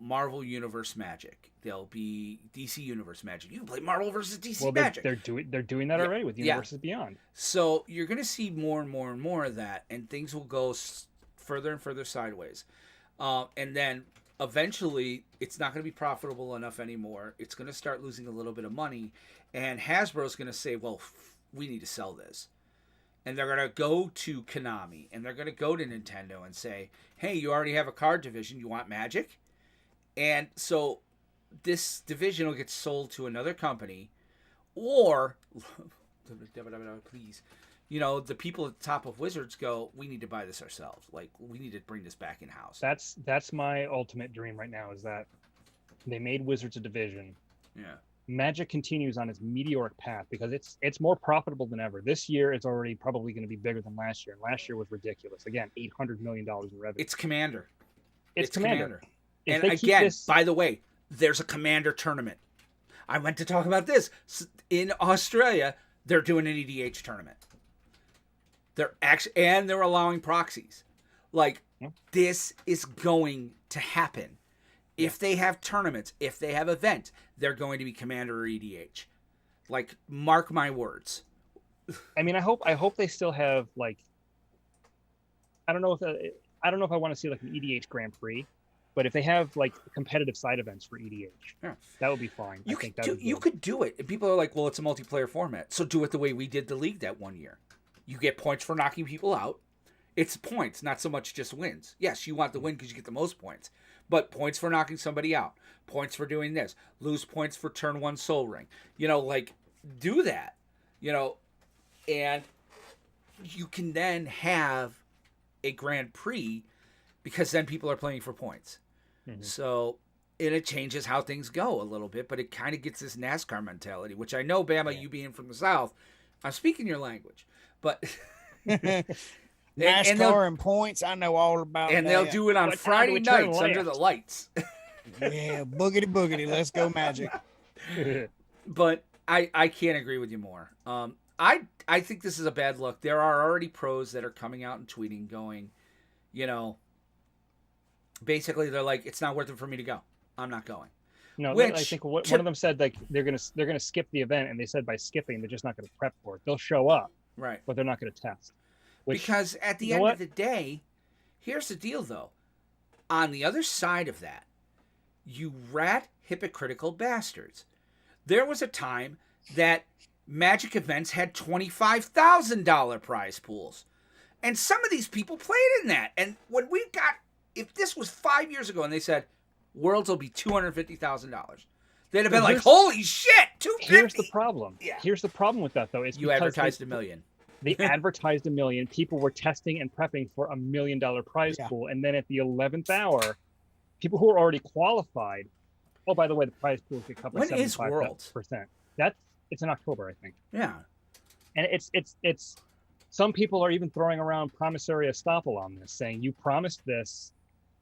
Speaker 1: Marvel Universe Magic. They'll be DC Universe Magic. You can play Marvel versus DC Magic.
Speaker 3: They're doing that already with Universes Beyond.
Speaker 1: So you're going to see more and more and more of that, and things will go further and further sideways. And then eventually it's not going to be profitable enough anymore. It's going to start losing a little bit of money, and Hasbro's going to say, well, we need to sell this. And they're going to go to Konami, and they're going to go to Nintendo and say, hey, you already have a card division. You want Magic? And so this division will get sold to another company, or, please, the people at the top of Wizards go, we need to buy this ourselves. Like, we need to bring this back in-house.
Speaker 3: That's my ultimate dream right now, is that they made Wizards a division.
Speaker 1: Yeah.
Speaker 3: Magic continues on its meteoric path because it's more profitable than ever. This year, it's already probably going to be bigger than last year. And last year was ridiculous. Again, $800 million in revenue.
Speaker 1: It's Commander.
Speaker 3: It's Commander.
Speaker 1: And again, by the way, there's a Commander tournament. I went to talk about this. In Australia, they're doing an EDH tournament. They're allowing proxies. Like, this is going to happen. If they have tournaments, if they have events, they're going to be Commander or EDH. Like, mark my words.
Speaker 3: I mean, I hope they still have, like, I don't know if I want to see like an EDH Grand Prix, but if they have like competitive side events for EDH, that would be fine.
Speaker 1: You could do it. And people are like, well, it's a multiplayer format, so do it the way we did the league that one year. You get points for knocking people out. It's points, not so much just wins. Yes, you want the win because you get the most points. but points for knocking somebody out, points for doing this, lose points for turn 1 Soul Ring. Like, do that, and you can then have a Grand Prix because then people are playing for points. Mm-hmm. So, and it changes how things go a little bit, but it kind of gets this NASCAR mentality, which I know, Bama, you being from the South, I'm speaking your language, but
Speaker 2: NASCAR and points, I know all about
Speaker 1: and
Speaker 2: that.
Speaker 1: They'll do it on Friday nights under the lights.
Speaker 2: Yeah, boogity boogity, let's go Magic.
Speaker 1: But I can't agree with you more. I think this is a bad look. There are already pros that are coming out and tweeting going, basically they're like, it's not worth it for me to go. I'm not going.
Speaker 3: No, I think one of them said like they're gonna skip the event, and they said by skipping they're just not gonna prep for it. They'll show up,
Speaker 1: right?
Speaker 3: But they're not gonna test.
Speaker 1: Because at the end of the day, here's the deal though. On the other side of that, you rat hypocritical bastards. There was a time that Magic events had $25,000 prize pools, and some of these people played in that. And when we got, if this was 5 years ago, and they said Worlds will be $250,000. They'd have been like, "Holy shit, $250!"
Speaker 3: Here's the problem.
Speaker 1: Yeah.
Speaker 3: Here's the problem with that, though. Is
Speaker 1: you advertised $1 million.
Speaker 3: They advertised $1 million. People were testing and prepping for $1 million prize pool, and then at the 11th hour, people who were already qualified. Oh, by the way, the prize pool is cut by 75%. It's in October, I think.
Speaker 1: Yeah.
Speaker 3: And it's some people are even throwing around promissory estoppel on this, saying you promised this,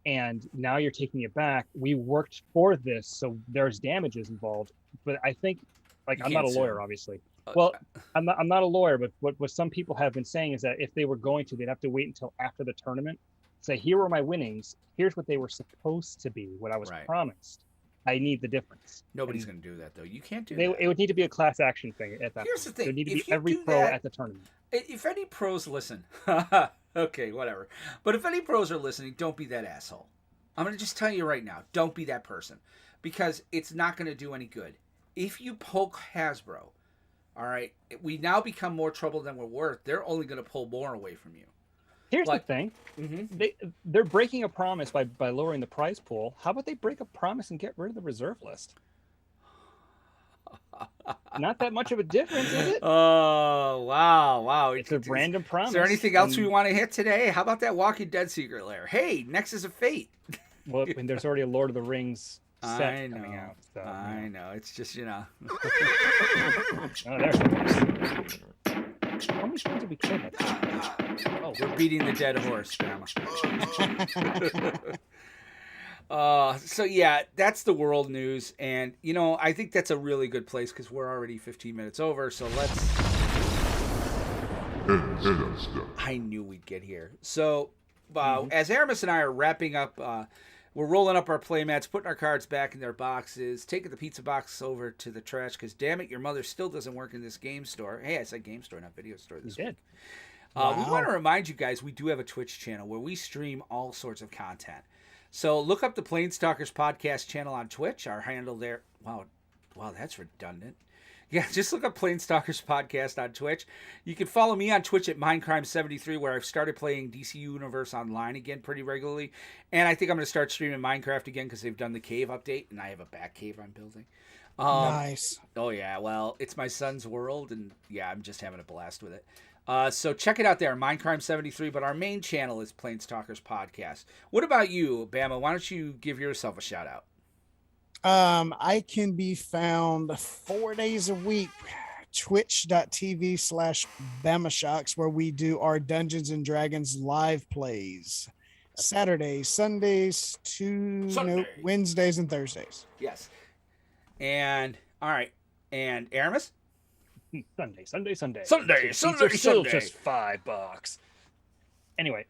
Speaker 3: and now you're taking it back. We worked for this, so there's damages involved. But I think, I'm not a lawyer, obviously. Well, I'm not a lawyer, but what some people have been saying is that if they were going to, they'd have to wait until after the tournament. Say, here were my winnings. Here's what they were supposed to be, what I was promised. I need the difference.
Speaker 1: Nobody's going to do that, though. You can't do that.
Speaker 3: It would need to be a class action thing at that
Speaker 1: Here's
Speaker 3: point.
Speaker 1: The thing.
Speaker 3: There need to be every pro at the tournament.
Speaker 1: If any pros listen, okay, whatever. But if any pros are listening, don't be that asshole. I'm going to just tell you right now, don't be that person. Because it's not going to do any good. If you poke Hasbro, all right, we now become more trouble than we're worth. They're only going to pull more away from you.
Speaker 3: Here's the thing. Mm-hmm. They're breaking a promise by lowering the prize pool. How about they break a promise and get rid of the reserve list? Not that much of a difference, is it?
Speaker 1: Oh, wow.
Speaker 3: It's a random promise.
Speaker 1: Is there anything else we want to hit today? How about that Walking Dead secret lair? Hey, Nexus of Fate.
Speaker 3: Well, I mean, there's already a Lord of the Rings set coming out. So,
Speaker 1: I know. It's just,
Speaker 3: Oh, there's one. How many times did we kill that?
Speaker 1: Oh, we're beating the dead horse, Bama. So yeah, that's the world news, and I think that's a really good place because we're already 15 minutes over. So let's. I knew we'd get here. So, as Aramis and I are wrapping up, we're rolling up our playmats, putting our cards back in their boxes, taking the pizza box over to the trash because damn it, your mother still doesn't work in this game store. Hey, I said game store, not video store this week. We want to remind you guys we do have a Twitch channel where we stream all sorts of content. So look up the PlanesTalkers podcast channel on Twitch. Our handle there. Wow, that's redundant. Yeah, just look up PlanesTalkers podcast on Twitch. You can follow me on Twitch at Mindcrime73, where I've started playing DC Universe Online again pretty regularly. And I think I'm going to start streaming Minecraft again because they've done the cave update, and I have a back cave I'm building.
Speaker 2: Nice.
Speaker 1: Oh, yeah. Well, it's my son's world, and yeah, I'm just having a blast with it. So check it out there, Mindcrime73, but our main channel is PlanesTalkers Podcast. What about you, Bama? Why don't you give yourself a shout out?
Speaker 2: I can be found 4 days a week, twitch.tv/BamaShocks, where we do our Dungeons and Dragons live plays. Saturdays, Sundays, Wednesdays, and Thursdays.
Speaker 1: Yes. And, all right. And Aramis?
Speaker 3: Sunday.
Speaker 1: Sunday.
Speaker 3: Still just $5. Anyway,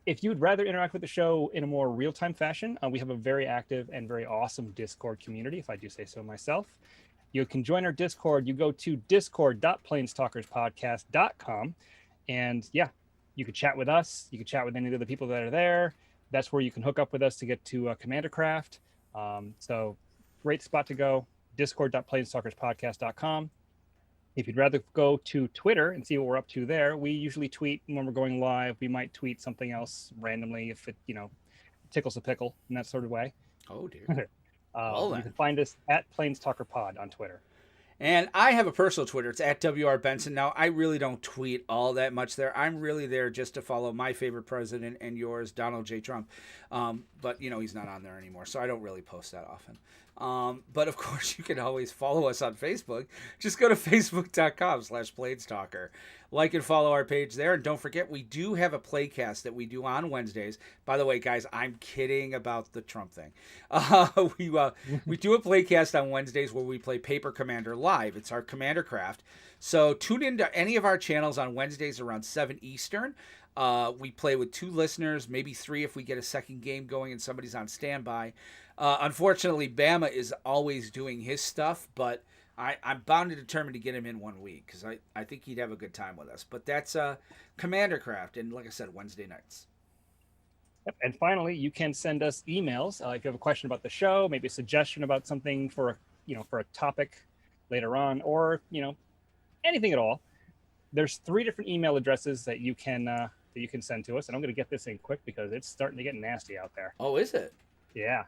Speaker 3: if you'd rather interact with the show in a more real-time fashion, we have a very active and very awesome Discord community, if I do say so myself. You can join our Discord. You go to discord.planestalkerspodcast.com, and yeah, you can chat with us. You can chat with any of the people that are there. That's where you can hook up with us to get to Commander Craft. So great spot to go, discord.planestalkerspodcast.com. If you'd rather go to Twitter and see what we're up to there, we usually tweet when we're going live. We might tweet something else randomly if it, tickles a pickle in that sort of way.
Speaker 1: Oh dear.
Speaker 3: You can find us at PlanesTalkerPod on Twitter.
Speaker 1: And I have a personal Twitter. It's at WR Benson. Now, I really don't tweet all that much there. I'm really there just to follow my favorite president and yours, Donald J. Trump. But, he's not on there anymore, so I don't really post that often. But, of course, you can always follow us on Facebook. Just go to facebook.com/PlanesTalker. Like and follow our page there. And don't forget, we do have a playcast that we do on Wednesdays. By the way, guys, I'm kidding about the Trump thing. We do a playcast on Wednesdays where we play Paper Commander live. It's our Commander Craft. So tune into any of our channels on Wednesdays around 7 Eastern. We play with 2 listeners, maybe 3 if we get a second game going and somebody's on standby. Unfortunately, Bama is always doing his stuff, but I'm bound and determined to get him in one week because I think he'd have a good time with us. But that's Commander Craft, and like I said, Wednesday nights.
Speaker 3: Yep. And finally, you can send us emails if you have a question about the show, maybe a suggestion about something for a topic later on, or anything at all. There's 3 different email addresses that you can send to us, and I'm going to get this in quick because it's starting to get nasty out there.
Speaker 1: Oh, is it?
Speaker 3: Yeah.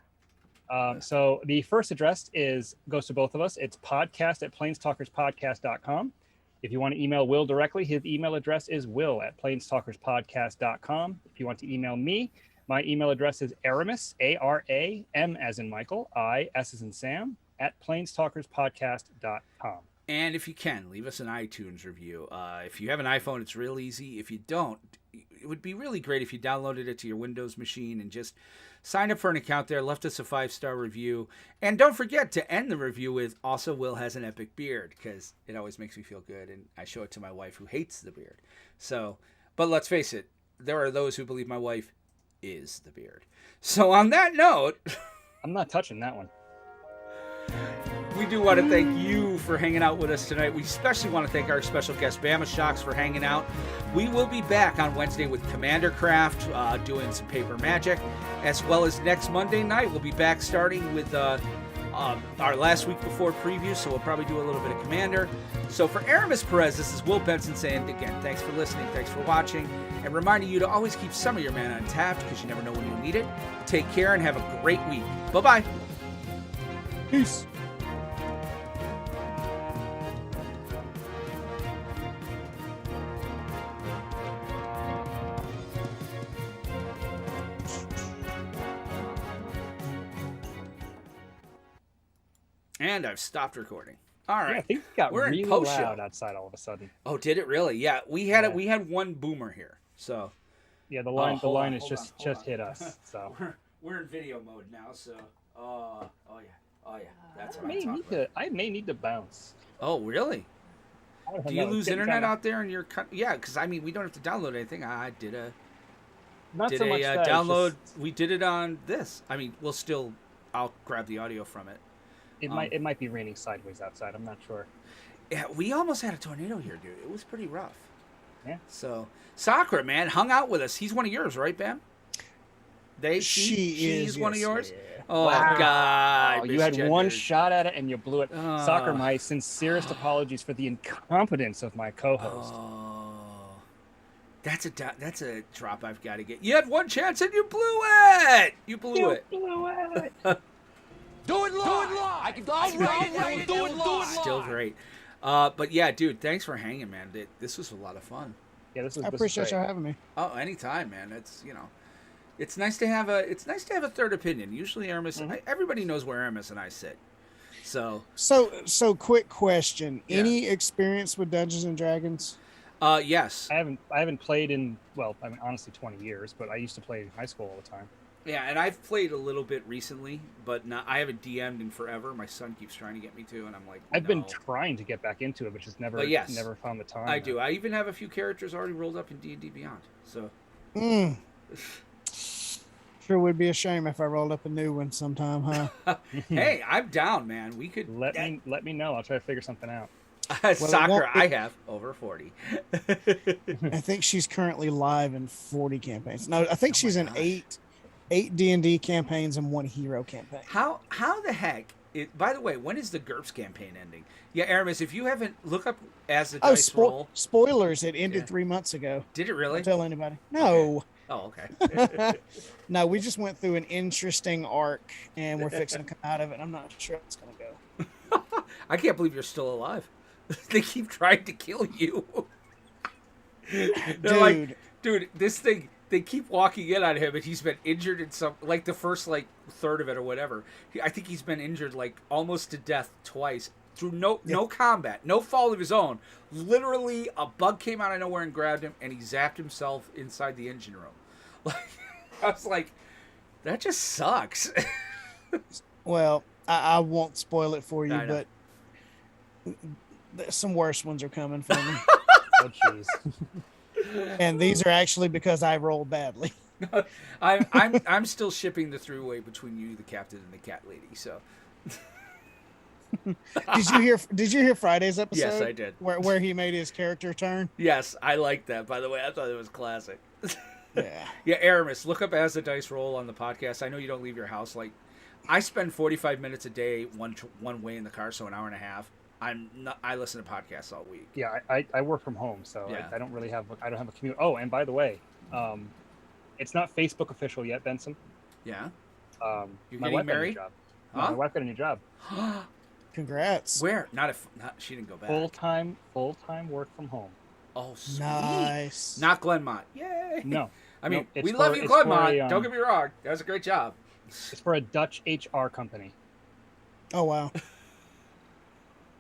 Speaker 3: So the first address goes to both of us. It's podcast@planestalkerspodcast.com. If you want to email Will directly, his email address is will@planestalkerspodcast.com. If you want to email me, my email address is Aramis, ARAM as in Michael, I S as in Sam, @planestalkerspodcast.com.
Speaker 1: And if you can, leave us an iTunes review. If you have an iPhone, it's real easy. If you don't, it would be really great if you downloaded it to your Windows machine and just signed up for an account there, left us a 5-star review. And don't forget to end the review with, also, Will has an epic beard, because it always makes me feel good. And I show it to my wife, who hates the beard. So, but let's face it, there are those who believe my wife is the beard. So on that note...
Speaker 3: I'm not touching that one.
Speaker 1: We do want to thank you for hanging out with us tonight. We especially want to thank our special guest, Bama Shocks, for hanging out. We will be back on Wednesday with Commander Craft, doing some paper magic, as well as next Monday night. We'll be back starting with our last week before preview, so we'll probably do a little bit of Commander. So for Aramis Perez, this is Will Benson saying, again, thanks for listening, thanks for watching, and reminding you to always keep some of your mana untapped, because you never know when you'll need it. Take care and have a great week. Bye-bye.
Speaker 2: Peace.
Speaker 1: And I've stopped recording. All right.
Speaker 3: Yeah, I think it got
Speaker 1: We're
Speaker 3: really
Speaker 1: in post-show.
Speaker 3: loud outside all of a sudden.
Speaker 1: Oh, did it really? Yeah, we had one boomer here. So
Speaker 3: yeah, the line has
Speaker 1: hold
Speaker 3: just
Speaker 1: on.
Speaker 3: hit us. So
Speaker 1: we're in video mode now. So oh yeah, that's
Speaker 3: I
Speaker 1: what
Speaker 3: may
Speaker 1: I'm talking about.
Speaker 3: I may need to bounce.
Speaker 1: Oh really?
Speaker 3: I don't
Speaker 1: Do
Speaker 3: know,
Speaker 1: you lose
Speaker 3: it's getting
Speaker 1: internet
Speaker 3: kinda-
Speaker 1: out there? And yeah, because I mean we don't have to download anything. I did a
Speaker 3: Not so much that, it's
Speaker 1: download.
Speaker 3: just-
Speaker 1: We did it on this. I mean I'll grab the audio from it.
Speaker 3: It might be raining sideways outside. I'm not sure.
Speaker 1: Yeah, we almost had a tornado here, dude. It was pretty rough.
Speaker 3: Yeah.
Speaker 1: So Sakura, man, hung out with us. He's one of yours, right, Bam? She's one of yours.
Speaker 3: Yeah.
Speaker 1: Oh
Speaker 3: Wow.
Speaker 1: God!
Speaker 3: Oh, you had one
Speaker 1: misgendered.
Speaker 3: shot at it and you blew it. Soccer, my sincerest apologies for the incompetence of my co-host.
Speaker 1: Oh, that's a drop I've got to get. You had one chance and you blew it. You blew it.
Speaker 4: Do it live! I can do it live!
Speaker 1: Still great. But yeah, dude, thanks for hanging, man. This was a lot of fun.
Speaker 3: Yeah, this was.
Speaker 2: I appreciate you having me.
Speaker 1: Oh, anytime, man. It's nice to have a third opinion. Usually, Aramis, everybody knows where Aramis and I sit. So
Speaker 2: quick question.
Speaker 1: Yeah.
Speaker 2: Any experience with Dungeons and Dragons?
Speaker 1: Yes.
Speaker 3: I haven't played in, well, I mean, honestly 20 years, but I used to play in high school all the time.
Speaker 1: Yeah, and I've played a little bit recently, but I haven't DM'd in forever. My son keeps trying to get me to, and I'm like,
Speaker 3: I've been trying to get back into it, but just never found the time.
Speaker 1: I do. I even have a few characters already rolled up in D&D Beyond. So.
Speaker 2: Sure would be a shame if I rolled up a new one sometime, huh?
Speaker 1: Hey, I'm down, man. We could
Speaker 3: Let me know. I'll try to figure something out.
Speaker 1: Soccer, I have over 40.
Speaker 2: I think she's currently live in 40 campaigns. No, I think she's in eight D&D campaigns and 1 hero campaign.
Speaker 1: How the heck? By the way, when is the GURPS campaign ending? Yeah, Aramis, if you haven't, look up As the Dice Roll.
Speaker 2: Spoilers! It ended 3 months ago.
Speaker 1: Did it really?
Speaker 2: Don't tell anybody. No.
Speaker 1: Oh, okay.
Speaker 2: No, we just went through an interesting arc, and we're fixing to come out of it. I'm not sure how it's going to go.
Speaker 1: I can't believe you're still alive. They keep trying to kill you. They're like, dude, this thing, they keep walking in on him, and he's been injured in some, like the first like third of it or whatever. I think he's been injured like almost to death twice through no combat, no fault of his own. Literally, a bug came out of nowhere and grabbed him, and he zapped himself inside the engine room. Like, I was like, that just sucks.
Speaker 2: Well, I won't spoil it for you, but some worse ones are coming for me.
Speaker 3: Oh, jeez.
Speaker 2: And these are actually because I rolled badly.
Speaker 1: I'm still shipping the three-way between you, the captain, and the cat lady. So,
Speaker 2: Did you hear Friday's episode?
Speaker 1: Yes, I did.
Speaker 2: Where he made his character turn.
Speaker 1: Yes, I like that. By the way, I thought it was classic.
Speaker 2: Yeah.
Speaker 1: Yeah, Aramis, look up As the Dice Roll on the podcast. I know you don't leave your house. Like, I spend 45 minutes a day one way in the car, so an hour and a half. I listen to podcasts all week.
Speaker 3: Yeah, I work from home, so
Speaker 1: Yeah.
Speaker 3: I don't have a commute. Oh, and by the way, it's not Facebook official yet, Benson.
Speaker 1: Yeah. You're
Speaker 3: My
Speaker 1: getting
Speaker 3: wife got a new
Speaker 1: married?
Speaker 3: job. No,
Speaker 1: Huh?
Speaker 3: my wife got a new job.
Speaker 2: Congrats.
Speaker 1: Where? Not she didn't go back.
Speaker 3: Full time work from home.
Speaker 1: Oh, sweet.
Speaker 2: Nice.
Speaker 1: Not Glenmont. Yay.
Speaker 3: No,
Speaker 1: I mean,
Speaker 3: Nope,
Speaker 1: we love you, Glenmont.
Speaker 3: a,
Speaker 1: Don't get me wrong. That was a great job.
Speaker 3: it's for a Dutch HR company.
Speaker 2: Oh wow.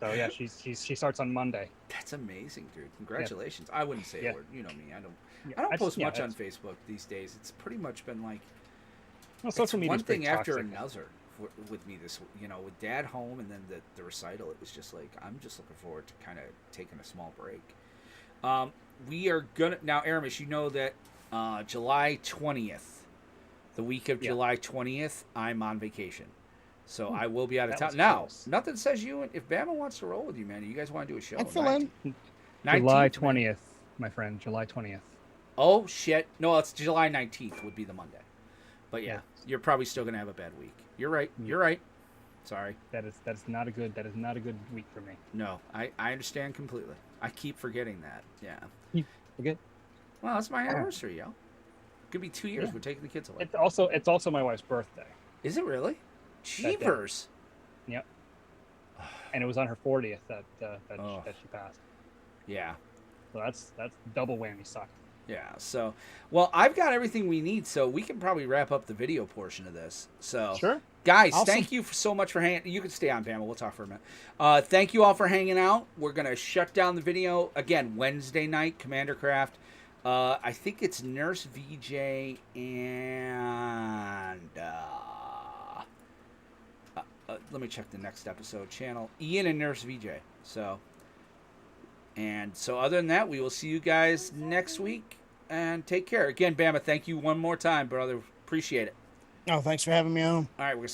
Speaker 3: So yeah, she starts on Monday.
Speaker 1: That's amazing, dude. Congratulations. I wouldn't say
Speaker 3: Yeah.
Speaker 1: a word. You know me. I
Speaker 3: Yeah,
Speaker 1: don't post
Speaker 3: yeah,
Speaker 1: much on
Speaker 3: that's-
Speaker 1: Facebook these days. It's pretty much been like
Speaker 3: Well, social
Speaker 1: it's
Speaker 3: media
Speaker 1: one
Speaker 3: is pretty
Speaker 1: thing after
Speaker 3: toxic.
Speaker 1: another with me this, with Dad home and then the recital. It was just like, I'm just looking forward to kind of taking a small break. We are gonna now, Aramis, you know that July 20th, the week of
Speaker 3: Yeah.
Speaker 1: July 20th, I'm on vacation, so I will be out of
Speaker 3: That
Speaker 1: town.
Speaker 3: was
Speaker 1: Now,
Speaker 3: close.
Speaker 1: nothing says if Bama wants to roll with you, man. You guys want to do a show?
Speaker 2: I'd fill in.
Speaker 1: 19th,
Speaker 3: July
Speaker 1: man.
Speaker 3: 20th, my friend. July 20th.
Speaker 1: Oh shit! No, it's July 19th would be the Monday. But yeah,
Speaker 3: Yeah.
Speaker 1: you're probably still gonna have a bad week. You're right.
Speaker 3: Mm.
Speaker 1: You're right. Sorry.
Speaker 3: That is not a good week for me.
Speaker 1: No, I understand completely. I keep forgetting that. Yeah.
Speaker 3: Okay.
Speaker 1: Well, it's my anniversary, yo. Could be 2 years.
Speaker 3: Yeah.
Speaker 1: We're taking the kids away.
Speaker 3: It's also my wife's birthday.
Speaker 1: Is it really? Jeepers.
Speaker 3: Yep. And it was on her 40th that
Speaker 1: Oh.
Speaker 3: she passed.
Speaker 1: Yeah.
Speaker 3: So that's double whammy suck.
Speaker 1: Yeah. So, well, I've got everything we need, so we can probably wrap up the video portion of this. So,
Speaker 3: Sure.
Speaker 1: guys,
Speaker 2: Awesome.
Speaker 1: thank you so much for hanging. You can stay on, Pamela. We'll talk for a minute. Thank you all for hanging out. We're gonna shut down the video again Wednesday night. Commander Craft. I think it's Nurse VJ and let me check the next episode channel. Ian and Nurse VJ. So other than that, we will see you guys next week and take care. Again, Bama, thank you one more time, brother. Appreciate it.
Speaker 2: Oh, thanks for having me on.
Speaker 1: All right, we're gonna